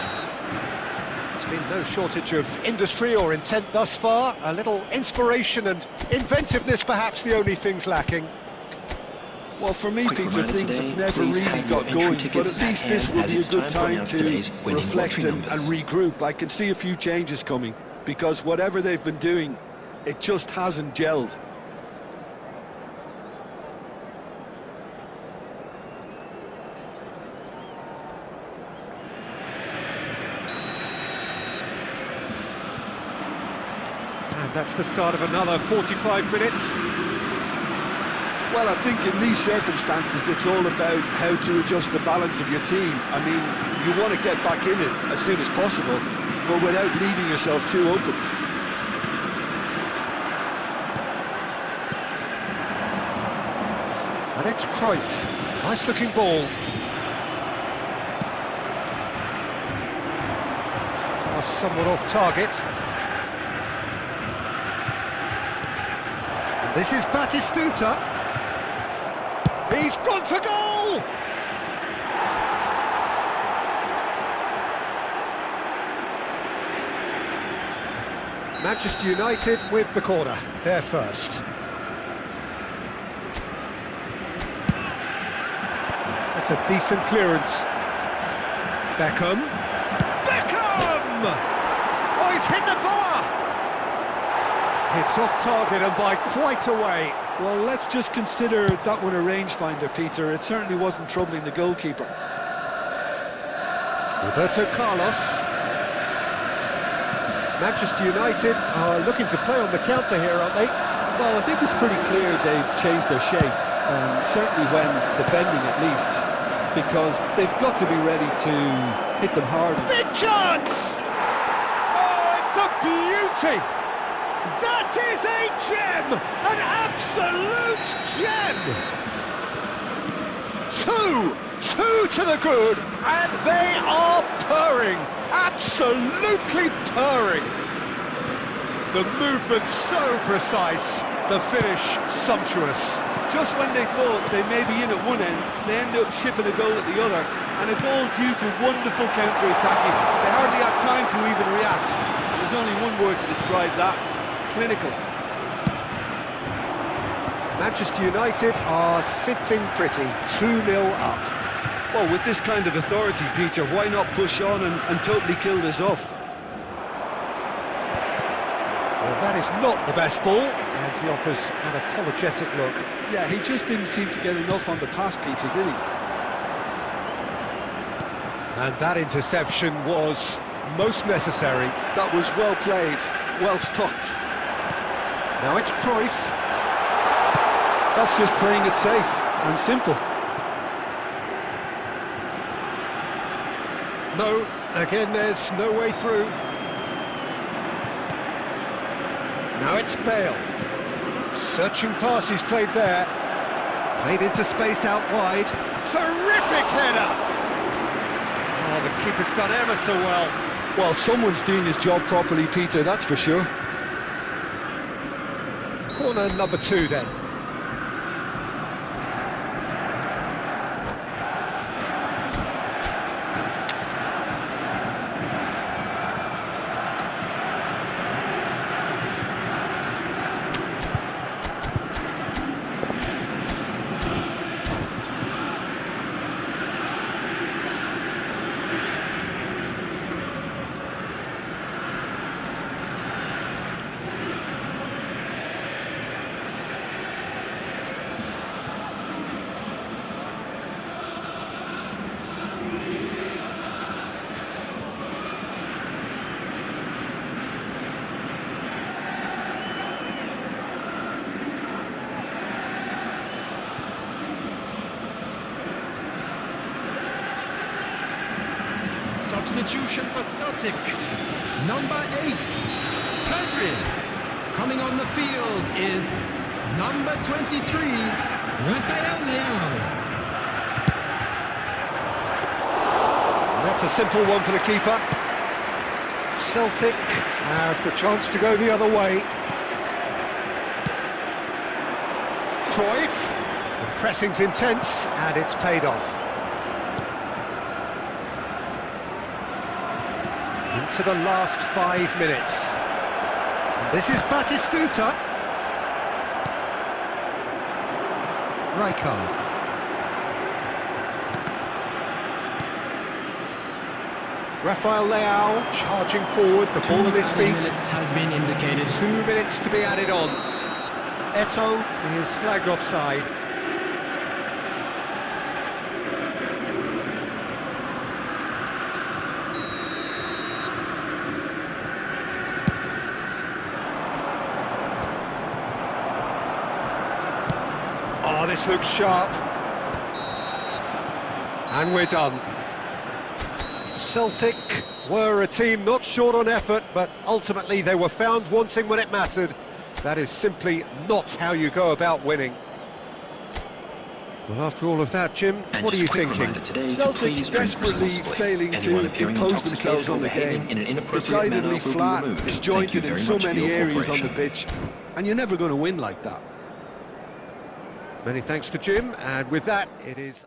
There's been no shortage of industry or intent thus far. A little inspiration and inventiveness perhaps the only things lacking. Well, for me, Quick Peter, reminder things today, have never please really have your got entry going, tickets but at at least this hand, will as be a it's good time to time announce to today's winning reflect lottery and numbers. regroup. I can see a few changes coming, because whatever they've been doing, it just hasn't gelled. And that's the start of another 45 minutes. Well, I think in these circumstances, it's all about how to adjust the balance of your team. I mean, you want to get back in it as soon as possible, but without leaving yourself too open. And it's Cruyff. Nice looking ball. Toss somewhat off target. And this is Batistuta. He's gone for goal! Manchester United with the corner, they're first. That's a decent clearance. Beckham. Beckham! Oh, he's hit the bar! It's off target and by quite a way. Well, let's just consider that one a rangefinder, Peter. It certainly wasn't troubling the goalkeeper. Roberto Carlos. Manchester United are looking to play on the counter here, aren't they? Well, I think it's pretty clear they've changed their shape, certainly when defending at least, because they've got to be ready to hit them hard. Big chance! Oh, it's a beauty! That is a gem! An absolute gem! Two to the good, and they are purring! Absolutely purring! The movement so precise, the finish sumptuous. Just when they thought they may be in at one end, they end up shipping a goal at the other, and it's all due to wonderful counter-attacking. They hardly had time to even react, and there's only one word to describe that: clinical. Manchester United are sitting pretty, 2-0 up. Well, with this kind of authority, Peter, why not push on and totally kill this off? Well, that is not the best ball, and he offers an apologetic look. Yeah, he just didn't seem to get enough on the pass, Peter, did he? And that interception was most necessary. That was well played, well stopped. Now it's Cruyff. That's just playing it safe and simple. No, again there's no way through. Now it's Bale. Searching pass he's played there. Played into space out wide. Terrific header! Oh, the keeper's done ever so well. Well, someone's doing his job properly, Peter, that's for sure. Corner number 2 then. Substitution for Celtic. Number 8, Pedri. Coming on the field is number 23, Rafael Leão. That's a simple one for the keeper. Celtic have the chance to go the other way. Cruyff. The pressing's intense and it's paid off. Into the last 5 minutes. And this is Batistuta. Rijkaard. Rafael Leão charging forward, the ball at his feet. Has been indicated. 2 minutes to be added on. Eto'o is flagged offside. Oh, this looks sharp. And we're done. Celtic were a team not short on effort, but ultimately they were found wanting when it mattered. That is simply not how you go about winning. Well, after all of that, Jim, And what are just you a quick thinking? reminder today to Celtic please drink desperately responsibly. failing Anyone to appearing impose intoxicated themselves or on the behaving game. in an inappropriate manner Decidedly will be flat, removed. Thank you disjointed in very so much for many your areas on the cooperation. pitch, and you're never going to win like that. Many thanks to Jim, and with that, it is...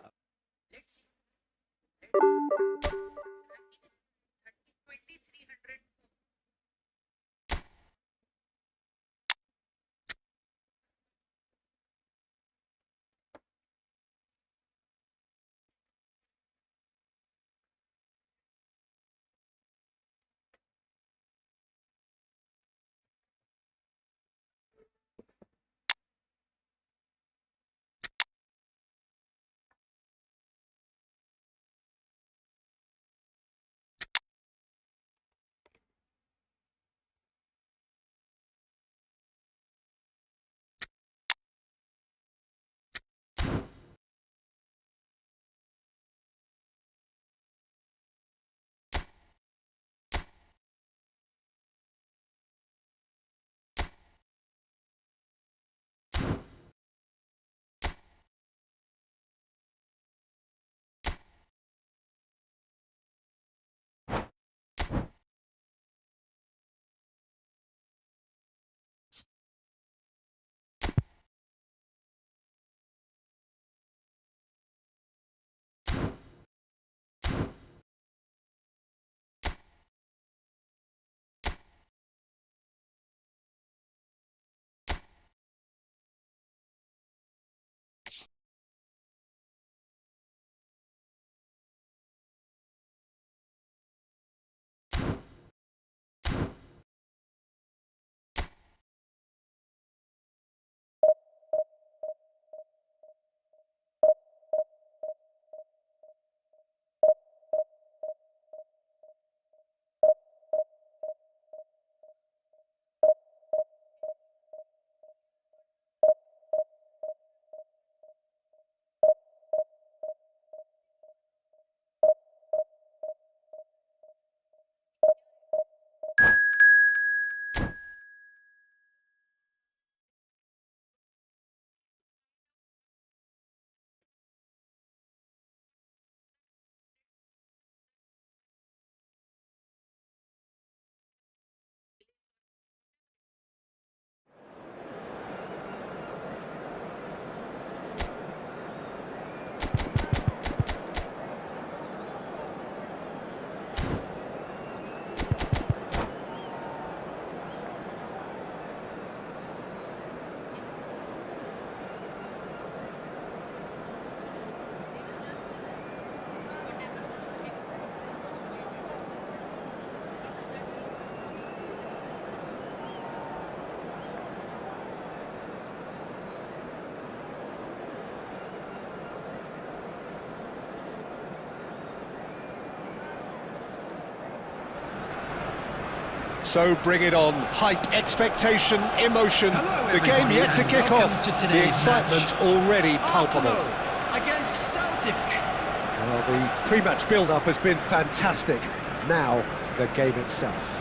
So bring it on. Hype, expectation, emotion. Hello, The game everybody, yet to and kick welcome off. to The today's excitement match. already palpable. Arsenal against Celtic. Well, the pre-match build-up has been fantastic. Now, the game itself.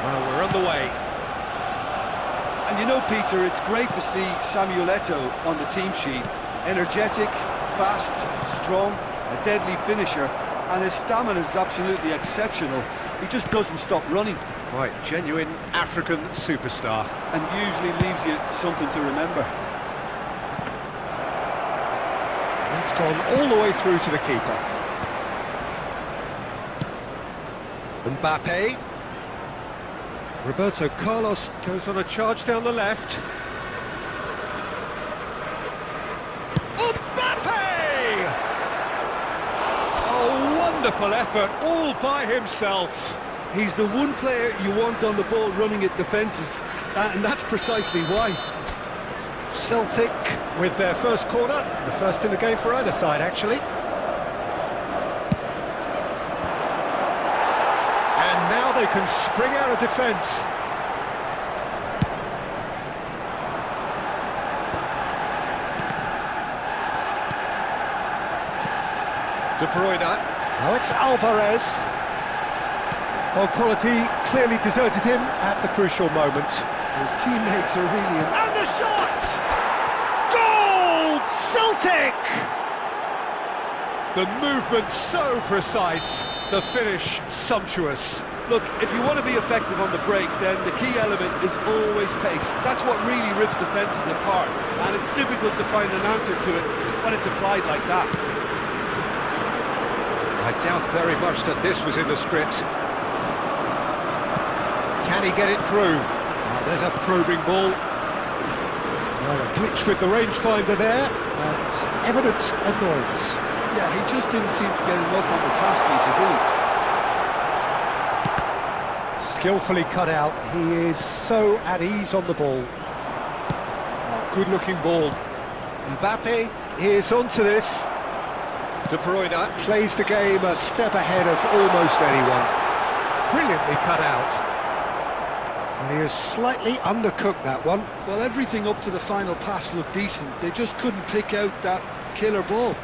Well, we're underway. And you know, Peter, it's great to see Samuel Eto'o on the team sheet. Energetic, fast, strong, a deadly finisher, and his stamina is absolutely exceptional. He just doesn't stop running, Quite genuine African superstar. and usually leaves you something to remember. It's gone all the way through to the keeper. Mbappe. Roberto Carlos goes on a charge down the left. Mbappe! A wonderful effort all by himself. He's the one player you want on the ball running at defences, and that's precisely why. Celtic with their first corner, the first in the game for either side actually. And now they can spring out of defence. De Bruyne. Now it's Alvarez. Well, quality clearly deserted him at the crucial moment. His teammates are really... And the shot! Goal! Celtic! The movement so precise, the finish sumptuous. Look, if you want to be effective on the break, then the key element is always pace. That's what really rips defences apart, and it's difficult to find an answer to it when it's applied like that. I doubt very much that this was in the script. Can he get it through? Oh, there's a probing ball. Well, a glitch with the rangefinder there, and evident annoyance. Yeah, he just didn't seem to get enough on the task, Peter, Skillfully cut out. He is so at ease on the ball. Oh, good-looking ball. Mbappe is onto this. De Bruyne plays the game a step ahead of almost anyone. Brilliantly cut out. And he has slightly undercooked that one. Well, everything up to the final pass looked decent. They just couldn't pick out that killer ball.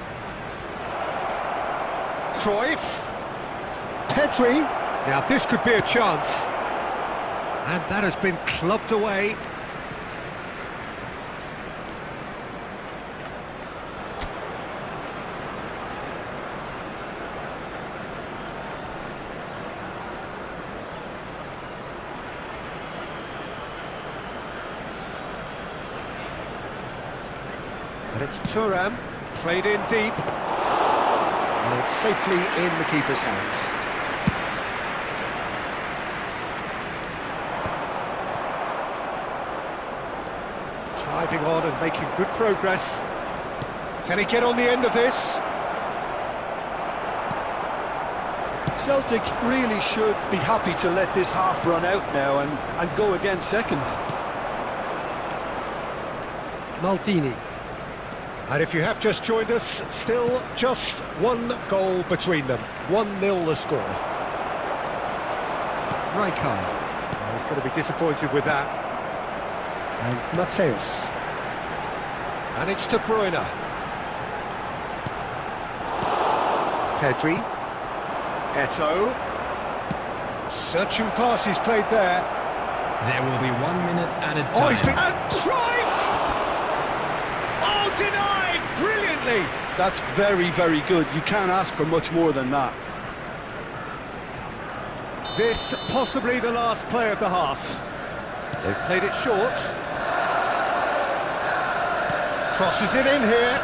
Cruyff. Pedri. Now this could be a chance. And that has been clubbed away. And it's Thuram, played in deep. And it's safely in the keeper's hands. Driving on and making good progress. Can he get on the end of this? Celtic really should be happy to let this half run out now and go again second. Maldini. And if you have just joined us, still just one goal between them. 1-0 the score. Rijkaard. Oh, he's going to be disappointed with that. And Mateus. And it's De Bruyne. Pedri. Eto'o. Searching pass he's played there. There will be 1 minute added Oh, he's time. been... And Cruyff! Oh, denied! Brilliantly! That's very, very good. You can't ask for much more than that. This possibly the last play of the half. They've played it short. Crosses it in here.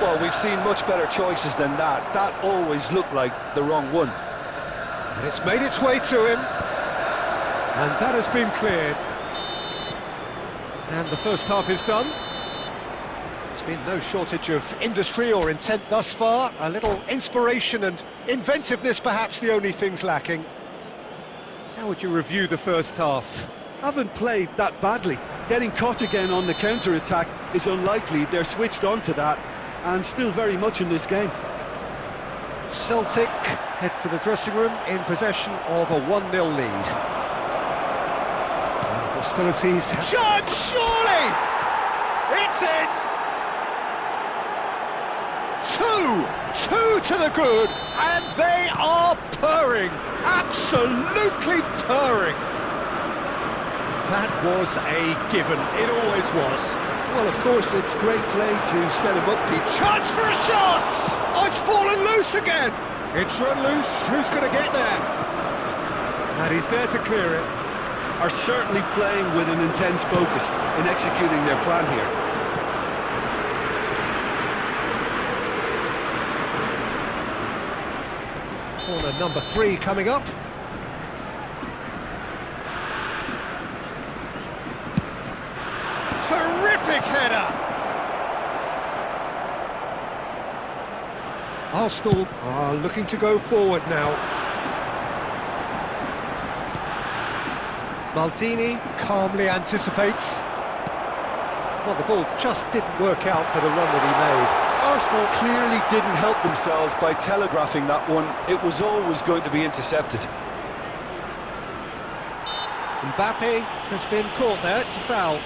Well, we've seen much better choices than that. That always looked like the wrong one. And it's made its way to him. And that has been cleared. And the first half is done. There's been no shortage of industry or intent thus far. A little inspiration and inventiveness, perhaps the only things lacking. How would you review the first half? Haven't played that badly. Getting caught again on the counter-attack is unlikely. They're switched on to that and still very much in this game. Celtic head for the dressing room in possession of a 1-0 lead. And hostilities... Shot, surely! It's in! 2 to the good, and they are purring, absolutely purring. That was a given, it always was. Well, of course, it's great play to set him up, Pete. Chance for a shot! Oh, it's fallen loose again! It's run loose, who's going to get there? And he's there to clear it. Are certainly playing with an intense focus in executing their plan here. Corner number 3 coming up. Terrific header! Arsenal are looking to go forward now. Maldini calmly anticipates. Well, the ball just didn't work out for the run that he made. Arsenal clearly didn't help themselves by telegraphing that one. It was always going to be intercepted. Mbappe has been caught there, it's a foul.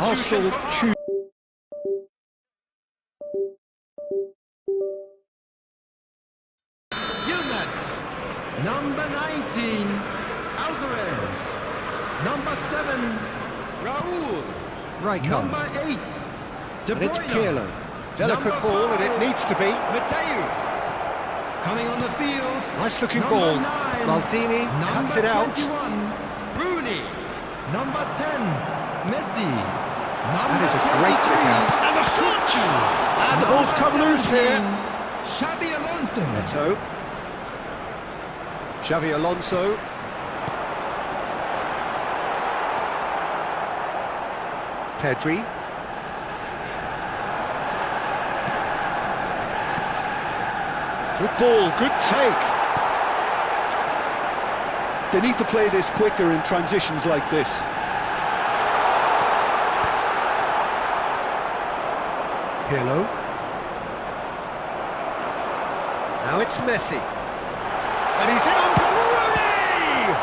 Arsenal choose. Yilmaz. Number 19, Alvarez. Number 7, Raul. Rijkaard. Number 8, De And it's Bruyne. Pirlo. Delicate Number ball, and it 5, needs to be. Mateus. Coming on the field. Nice looking Number ball. 9, Maldini cuts it Number out. 21, Rooney. Number 10, Messi. That is a great kick out. And the shot! And the ball's come loose here. Xabi Alonso. Neto. Xavi Alonso. Pedri. Good ball, good take. They need to play this quicker in transitions like this. Pirlo. Now it's Messi. And he's in on goal. Rooney!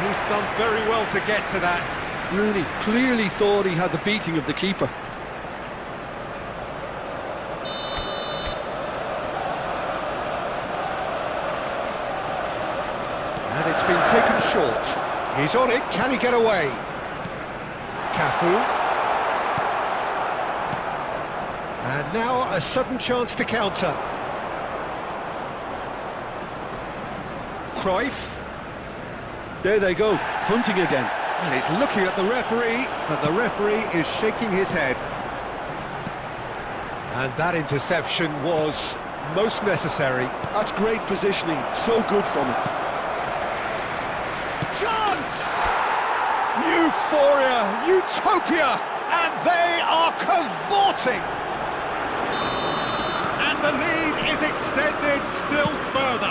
He's done very well to get to that. Rooney clearly thought he had the beating of the keeper. And it's been taken short. He's on it, can he get away? Cafu. And now a sudden chance to counter. Cruyff. There they go, hunting again. Well, he's looking at the referee, but the referee is shaking his head. And that interception was most necessary. That's great positioning, so good from him. Chance! Euphoria, utopia, and they are cavorting! And the lead is extended still further.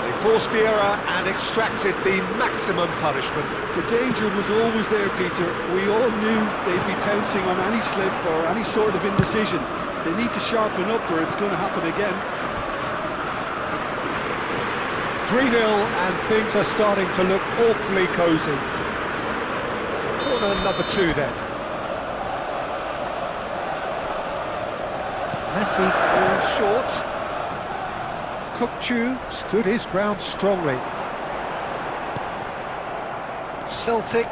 They forced the error and extracted the maximum punishment. The danger was always there, Peter. We all knew they'd be pouncing on any slip or any sort of indecision. They need to sharpen up or it's going to happen again. 3-0 and things are starting to look awfully cosy. Corner number 2 then. Messi falls short. Kukçu stood his ground strongly. Celtic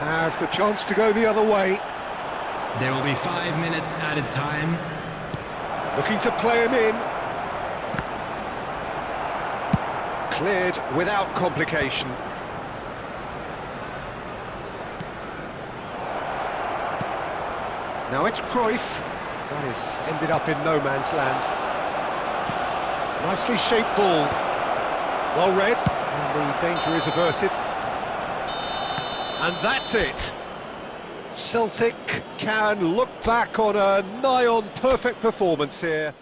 have the chance to go the other way. There will be 5 minutes added time. Looking to play him in. Cleared without complication. Now it's Cruyff. That has ended up in no man's land. Nicely shaped ball. Well read, and the danger is averted. And that's it. Celtic can look back on a nigh-on perfect performance here.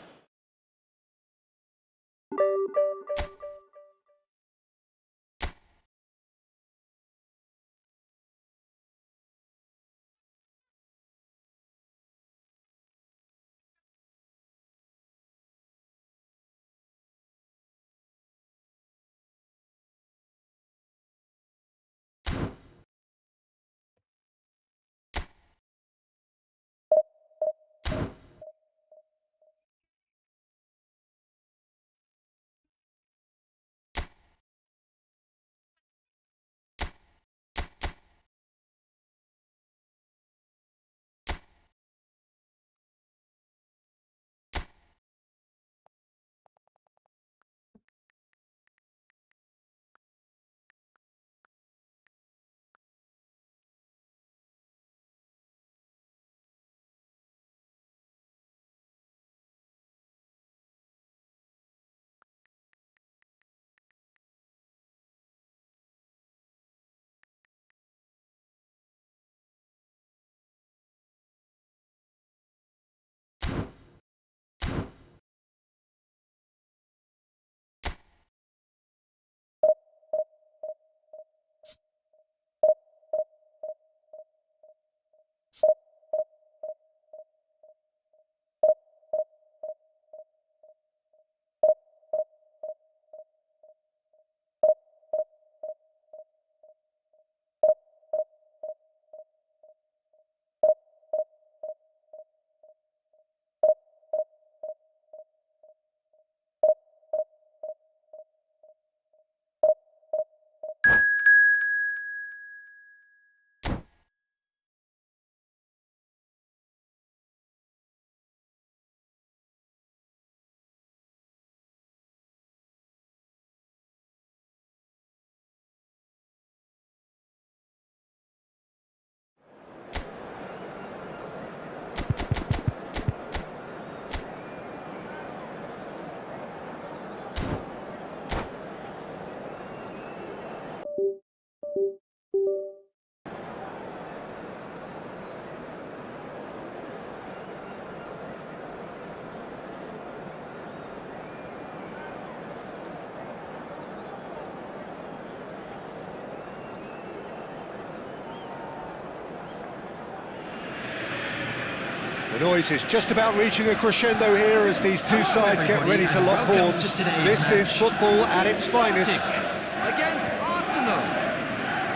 The noise is just about reaching a crescendo here as these two sides get ready to lock horns. This is football at its finest. Against Arsenal.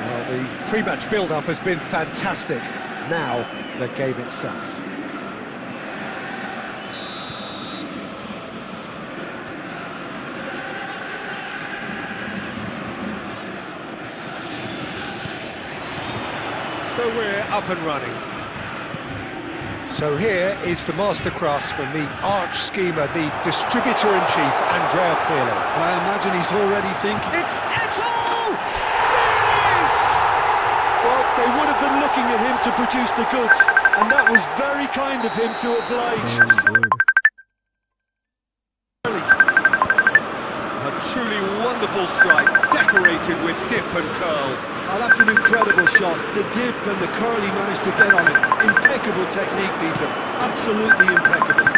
Well, the pre-match build-up has been fantastic. Now, the game itself. So we're up and running. So here is the master craftsman, the arch schemer, the distributor-in-chief, Andrea Pirlo. And I imagine he's already thinking, It's Eto'o! There it is! well, they would have been looking at him to produce the goods, and that was very kind of him to oblige. A truly wonderful strike, decorated with dip and curl. Oh, that's an incredible shot. The dip and the curl he managed to get on it. Impeccable technique, Peter. Absolutely impeccable.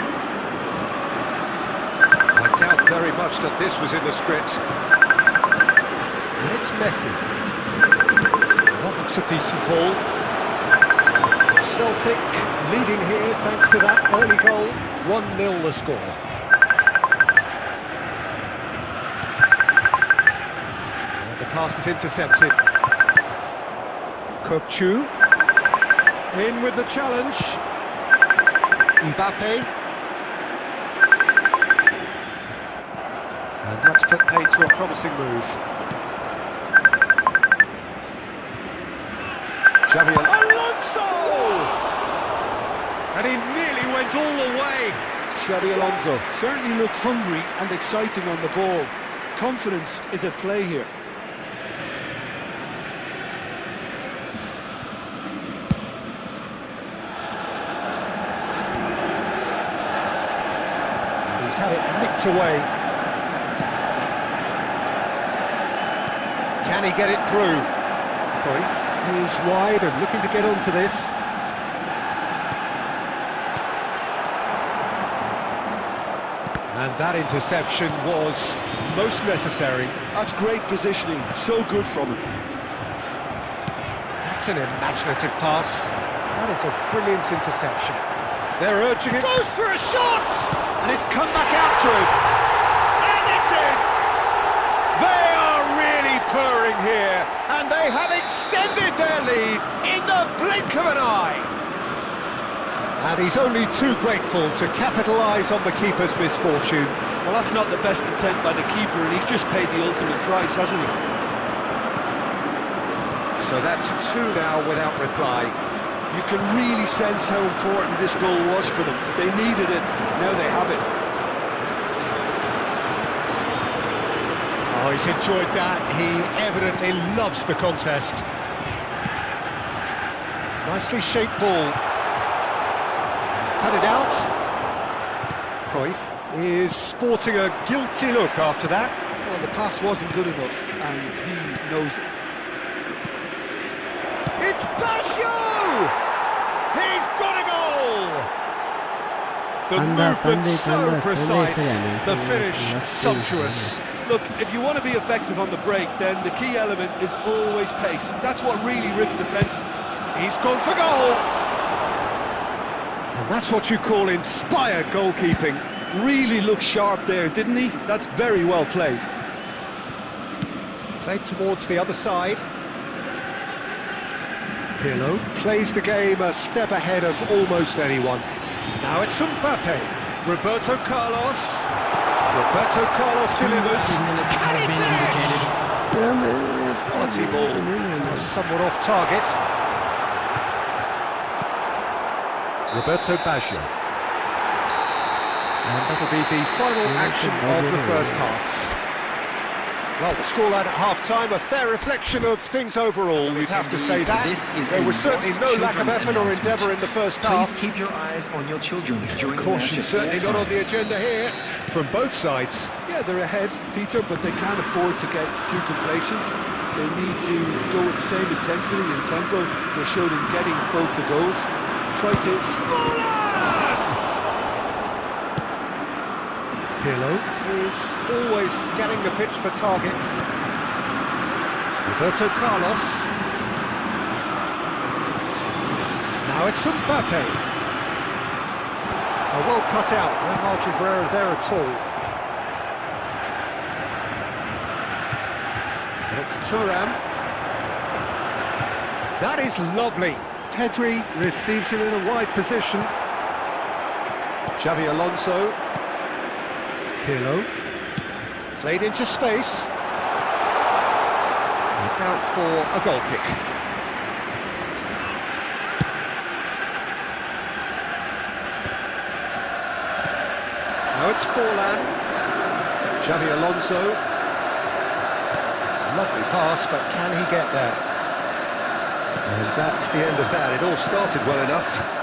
very much that this was in the script. And it's Messi. That looks a decent ball. Celtic leading here thanks to that early goal. 1-0 the score. And the pass is intercepted. Kokchu in with the challenge. Mbappe. And that's put paid to a promising move. Xavi Alonso! And he nearly went all the way. Xabi Alonso certainly looked hungry and exciting on the ball. Confidence is at play here. And he's had it nicked away. Can he get it through? Cruyff is wide and looking to get onto this. And that interception was most necessary. That's great positioning, so good from him. That's an imaginative pass. That is a brilliant interception. They're urging it. Goes for a shot! And it's come back out to him. And it's in! They are really purring here. And they have extended their lead in the blink of an eye. And he's only too grateful to capitalise on the keeper's misfortune. Well, that's not the best attempt by the keeper, and he's just paid the ultimate price, hasn't he? So that's 2 now without reply. You can really sense how important this goal was for them. They needed it, now they have it. Oh, he's enjoyed that. He evidently loves the contest. Nicely shaped ball. He's cut it out. Cruyff is sporting a guilty look after that. Well, the pass wasn't good enough, and he knows it. It's Basho! He's got a goal! The movement so precise, the finish sumptuous. Look, if you want to be effective on the break, then the key element is always pace. That's what really rips defences. He's gone for goal! And that's what you call inspired goalkeeping. Really looked sharp there, didn't he? That's very well played. Played towards the other side. Pirlo plays the game a step ahead of almost anyone. Now it's Mbappe. Roberto Carlos. Roberto Carlos delivers. Has been indicated. Quality ball. Somewhat off target. Roberto Baggio. And that'll be the final action of the first half. Well, the scoreline at half-time, a fair reflection of things overall, you'd have to say that. There was certainly no lack of effort or endeavour in the first half. Please keep your eyes on your children during the Caution match. certainly not on the agenda here, from both sides. Yeah, they're ahead, Peter, but they can't afford to get too complacent. They need to go with the same intensity and tempo they showed in getting both the goals. Try to... Pirlo is always scanning the pitch for targets. Roberto Carlos. Now it's Mbappe. A well cut out, no margin for error there at all. And it's Thuram. That is lovely. Pedri receives it in a wide position. Xavi Alonso. Pirlo, played into space. It's out for a goal kick. Now it's Forlan. Xavi Alonso. Lovely pass, but can he get there? And that's the end of that. It all started well enough.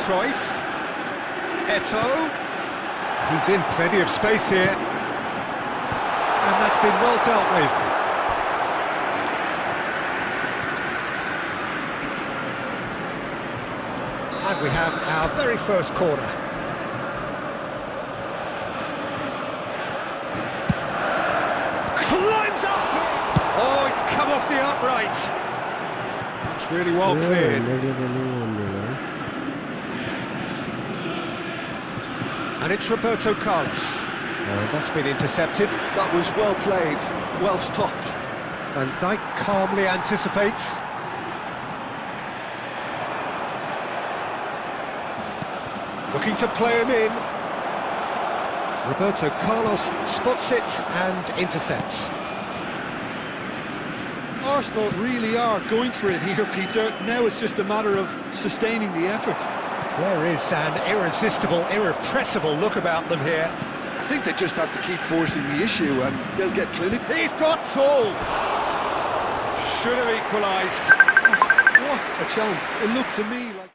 Cruyff, Eto'o, he's in plenty of space here, and that's been well dealt with. And we have our very first corner. Climbs up! Oh, it's come off the upright. It's really well cleared. And it's Roberto Carlos. That's been intercepted. That was well played, well stopped. And Dijk calmly anticipates. Looking to play him in. Roberto Carlos spots it and intercepts. Arsenal really are going for it here, Peter. Now it's just a matter of sustaining the effort. There is an irresistible, irrepressible look about them here. I think they just have to keep forcing the issue and they'll get clinical. He's got tall. Should have equalised. What a chance. It looked to me like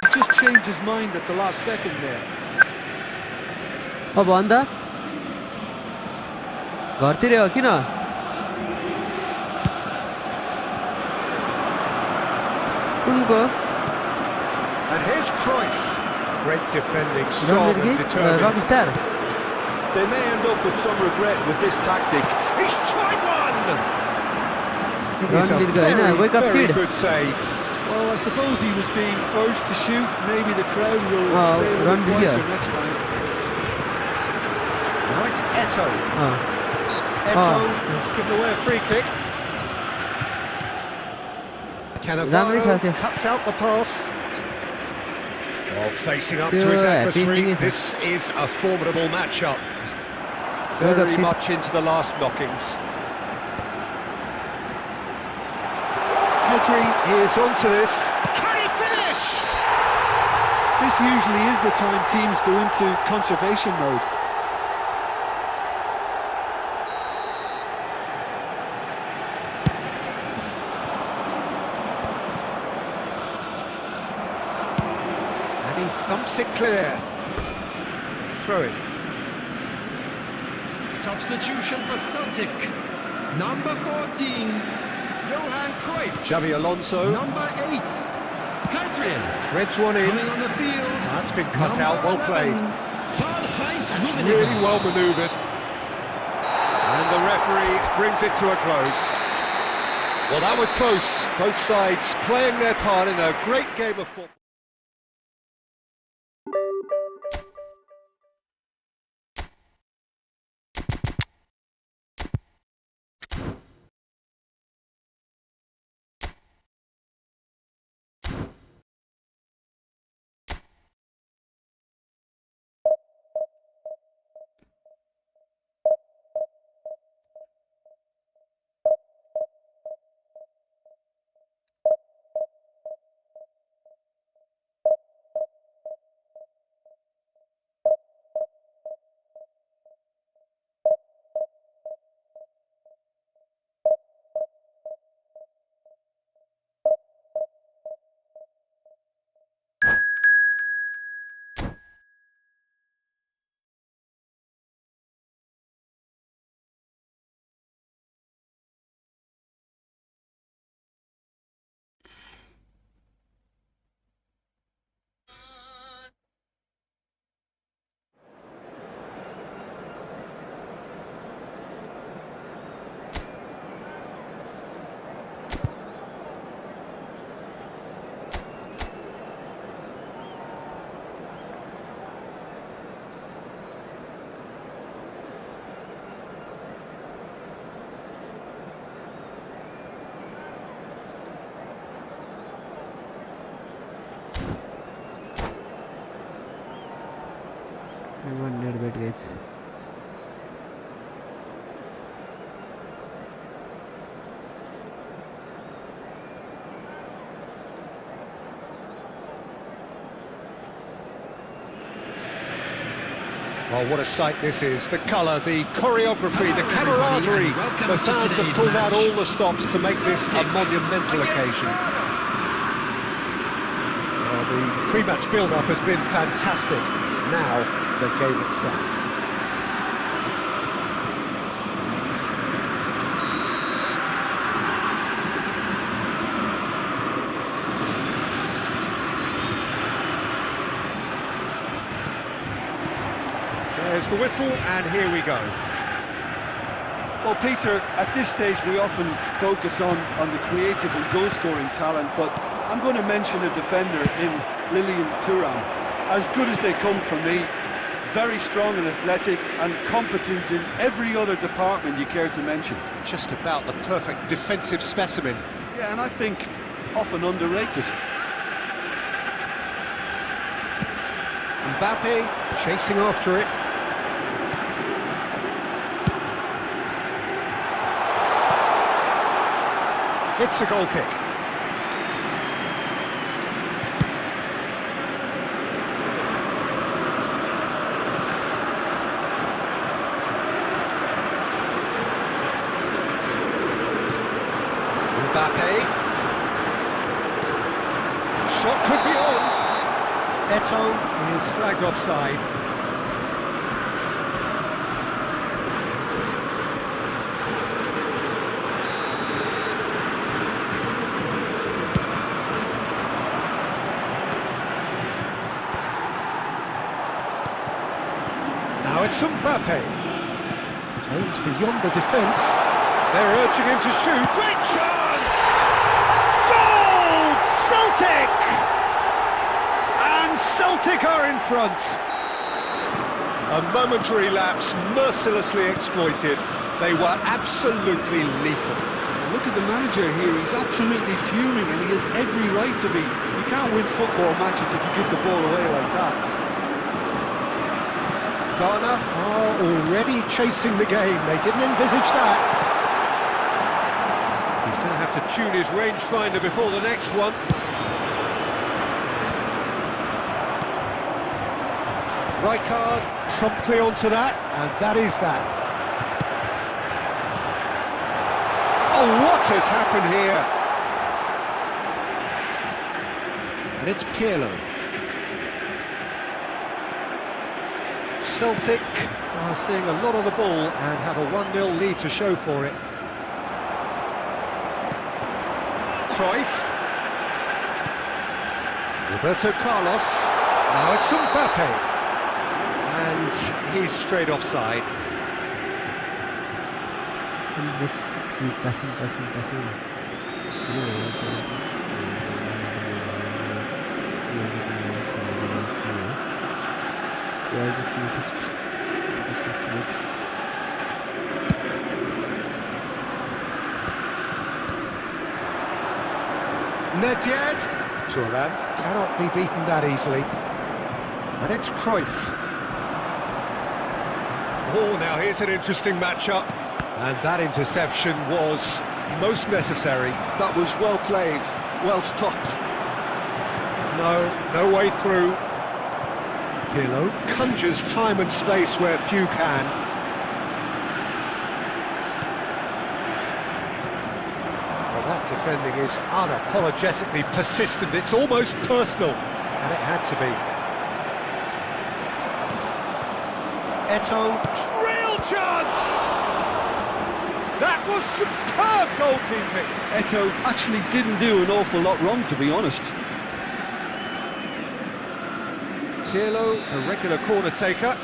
he just changed his mind at the last second there. अब अन्त घरतिर हो किन उनको And here's Cruyff. Great defending, strong and determined. Rockstar They may end up with some regret with this tactic. He's tried one! It is a Run did go, no, very, wake up very seed. good save. Well, I suppose he was being urged to shoot. Maybe the crowd will stay a run little video. quieter next time. Now it's Eto'o. Uh Eto'o has given away a free kick. Zamri छ त्यो। Cannavaro cuts out the pass. Oh, facing up to त्यो his happy adversary. thing is- This is a formidable matchup. Wake up Very seed. much into the last knockings. Pedri is onto this. Can he finish? This usually is the time teams go into conservation mode. And he thumps it clear. Throw in. Substitution for Celtic. Number 14, Johan Cruyff. Xavi Alonso Number 8, Hadrian. threads one in. Coming on the field. That's been cut Number out, well 11, played. Karl-Heinz That's Rummenigge. really well manoeuvred. And the referee brings it to a close. Well, that was close. Both sides playing their part in a great game of football. One net bet guys. Oh, what a sight this is. The colour, the choreography, the camaraderie. The fans have pulled out all the stops to make this a monumental occasion. Oh, the pre-match build-up has been fantastic. Now, the game itself. There's the whistle, and here we go. Well, Peter, at this stage we often focus on the creative and goal-scoring talent, but I'm going to mention a defender in Thuram. As good as they come from me, very strong and athletic, and competent in every other department you care to mention. Just about the perfect defensive specimen. Yeah, and I think often underrated. Mbappe chasing after it. It's a goal kick. Mbappe. Shot could be on. Eto'o is flagged offside. Now it's Mbappe. Aimed beyond the defence. They're urging him to shoot. Great chance! Goal! Celtic! And Celtic are in front. A momentary lapse mercilessly exploited. They were absolutely lethal. Look at the manager here, he's absolutely fuming, and he has every right to be. You can't win football matches if you give the ball away like that. Ghana are already chasing the game. They didn't envisage that. He's going to have to tune his rangefinder before the next one. Rijkaard promptly onto that, and that is that. Oh, what has happened here? And it's Pirlo. Celtic are seeing a lot of the ball and have a 1-0 lead to show for it. Cruyff. Roberto Carlos. Now it's Mbappe. And he's straight offside. And just keep passing. So I just noticed this is good. Nedved. Thuram cannot be beaten that easily. And it's Cruyff. Oh, now here's an interesting matchup. And that interception was most necessary. That was well played, well stopped. No way through. Pirlo conjures time and space where few can. Well, that defending is unapologetically persistent. It's almost personal, and it had to be. Eto'o, real chance! That was superb goalkeeping. Eto'o actually didn't do an awful lot wrong, to be honest. Pirlo, the regular corner taker.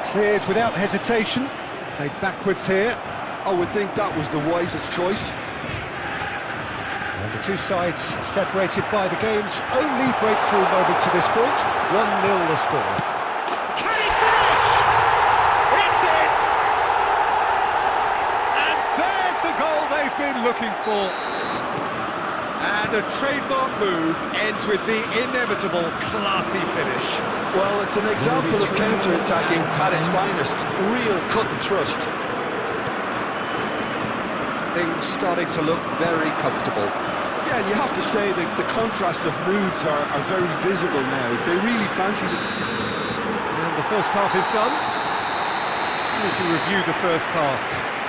Cleared without hesitation. Played backwards here. I would think that was the wisest choice. And the two sides separated by the game's only breakthrough moment to this point. 1-0 the score. Can he finish? It's in! And there's the goal they've been looking for. And a trademark move ends with the inevitable classy finish. Well, it's an example of counter-attacking at its finest. Real cut and thrust. Things starting to look very comfortable. Yeah, and you have to say that the contrast of moods are very visible now. They really fancy them. And the first half is done. We need to review the first half.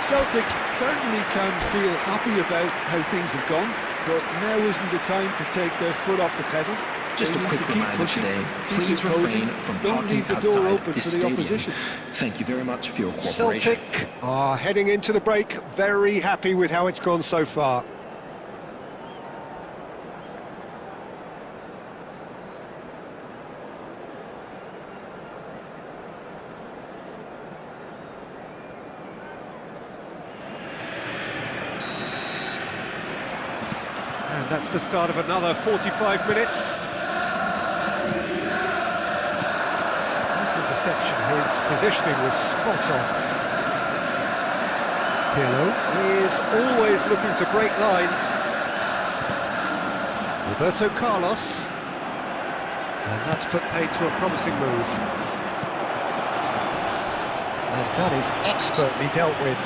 Celtic certainly can feel happy about how things have gone, but now isn't the time to take their foot off the pedal. Just They a need quick to keep reminder pushing, today, keep please imposing. refrain from Don't talking leave the door outside open this for the stadium. opposition. Thank you very much for your cooperation. Celtic are heading into the break very happy with how it's gone so far. And that's the start of another 45 minutes. This interception, his positioning was spot on. Pirlo is always looking to break lines. Roberto Carlos. And that's put paid to a promising move. And that is expertly dealt with.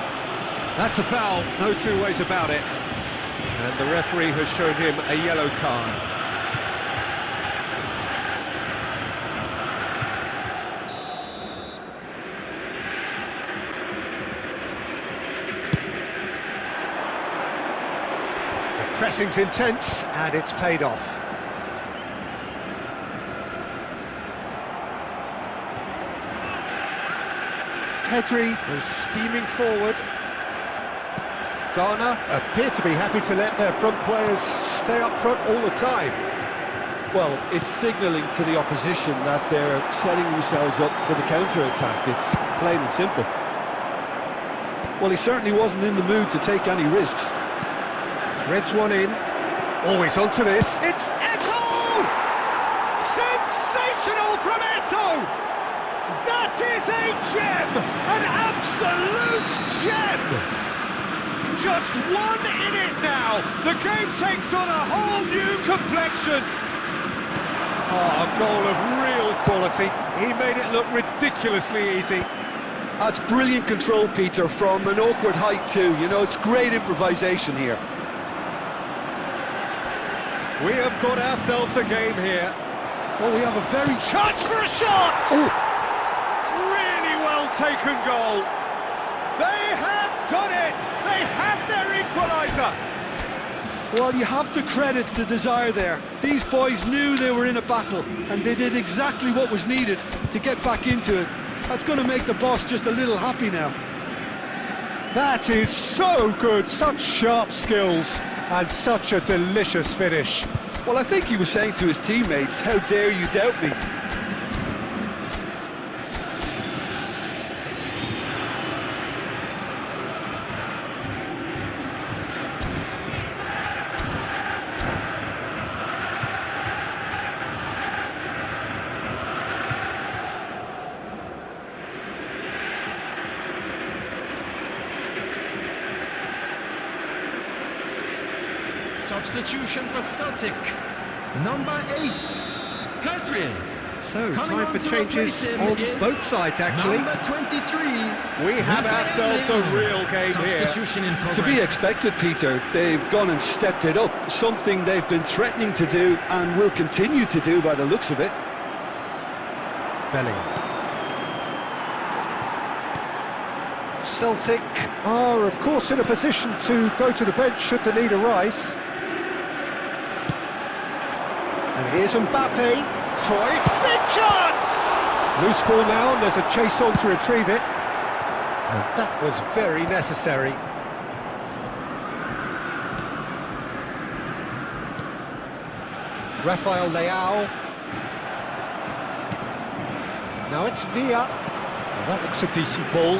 That's a foul, no two ways about it. And the referee has shown him a yellow card. The pressing's intense, and it's paid off. Pedri goes steaming forward. Ghana appear to be happy to let their front players stay up front all the time. Well, it's signalling to the opposition that they're setting themselves up for the counter-attack. It's plain and simple. Well, he certainly wasn't in the mood to take any risks. Threads one in. Always onto this. It's Eto'o! Sensational from Eto'o! That is a gem! An absolute gem! Just one in it now. The game takes on a whole new complexion. Oh, a goal of real quality. He made it look ridiculously easy. That's brilliant control, Peter, from an awkward height too. You know, it's great improvisation here. We have got ourselves a game here. Oh, we have a very... Chance for a shot! Oh. Really well taken goal. They have done it! They have their equaliser! Well, you have to credit the desire there. These boys knew they were in a battle, and they did exactly what was needed to get back into it. That's going to make the boss just a little happy now. That is so good, such sharp skills, and such a delicious finish. Well, I think he was saying to his teammates, how dare you doubt me? Substitution for Celtic. Number 8, Pedri. So, Coming time on for to changes replace him on is both sides, actually. Number 23. We have ourselves a real game here. Substitution in progress. To be expected, Peter. They've gone and stepped it up, something they've been threatening to do and will continue to do by the looks of it. Bellingham. Celtic are, of course, in a position to go to the bench should the need arise. And here's Mbappe. Cruyff, big chance! Loose ball now, and there's a chase on to retrieve it. And that was very necessary. Rafael Leao. Now it's Villa. Well, that looks a decent ball.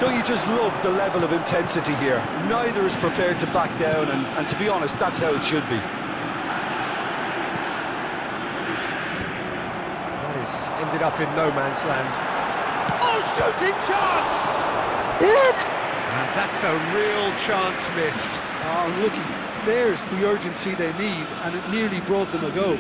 Don't you just love the level of intensity here? Neither is prepared to back down, and to be honest, that's how it should be. That is ended up in no man's land. Oh, shooting chance! And that's a real chance missed. Oh, look, there's the urgency they need, and it nearly brought them a go.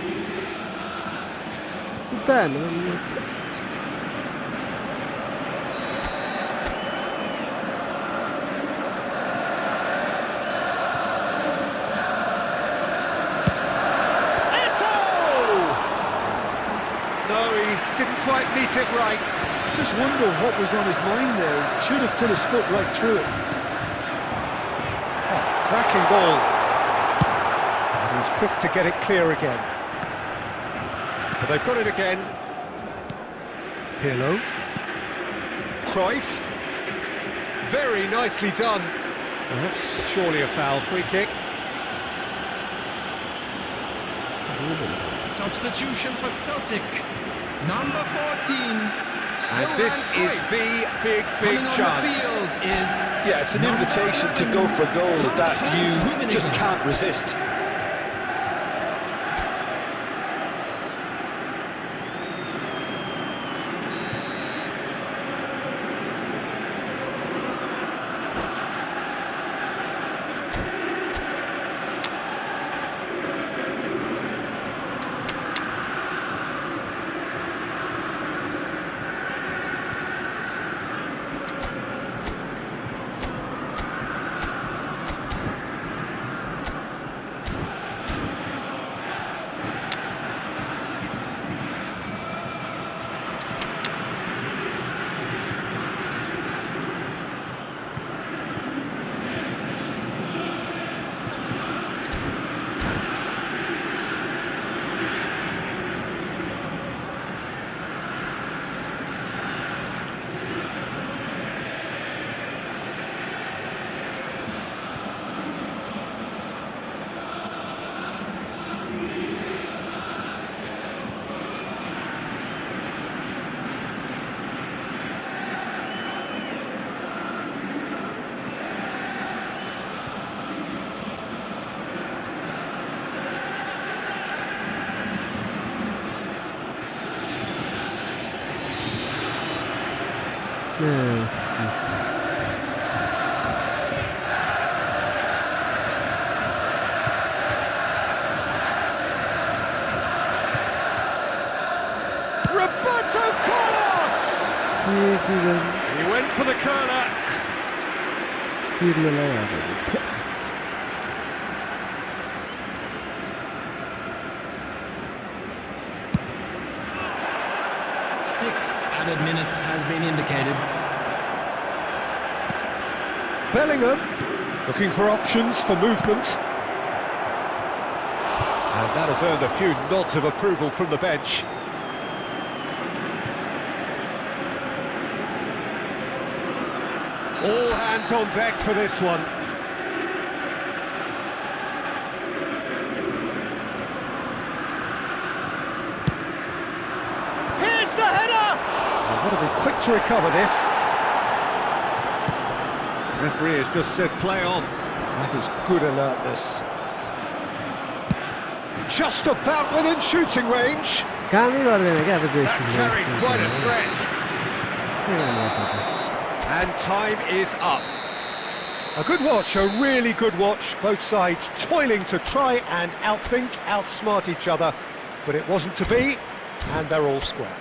Didn't quite meet it right. Just wonder what was on his mind there. Should have put his foot right through it. Oh, cracking ball. And he's quick to get it clear again. But they've got it again. Pirlo. Cruyff. Very nicely done. And that's surely a foul. Free kick. Substitution for Celtic. Number 14, And this is the big chance. Yeah, it's an invitation to go for a goal that you just can't resist. No, excuse. Roberto Carlos! He went for the curler. Added minutes has been indicated. Bellingham looking for options for movement. And that has earned a few nods of approval from the bench. All hands on deck for this one. Here's the header! They've got to be quick to recover this. The referee has just said play on. That is good alertness. Just about within shooting range. Carried quite a threat. And time is up. A good watch, a really good watch. Both sides toiling to try and outsmart each other. But it wasn't to be, and they're all square.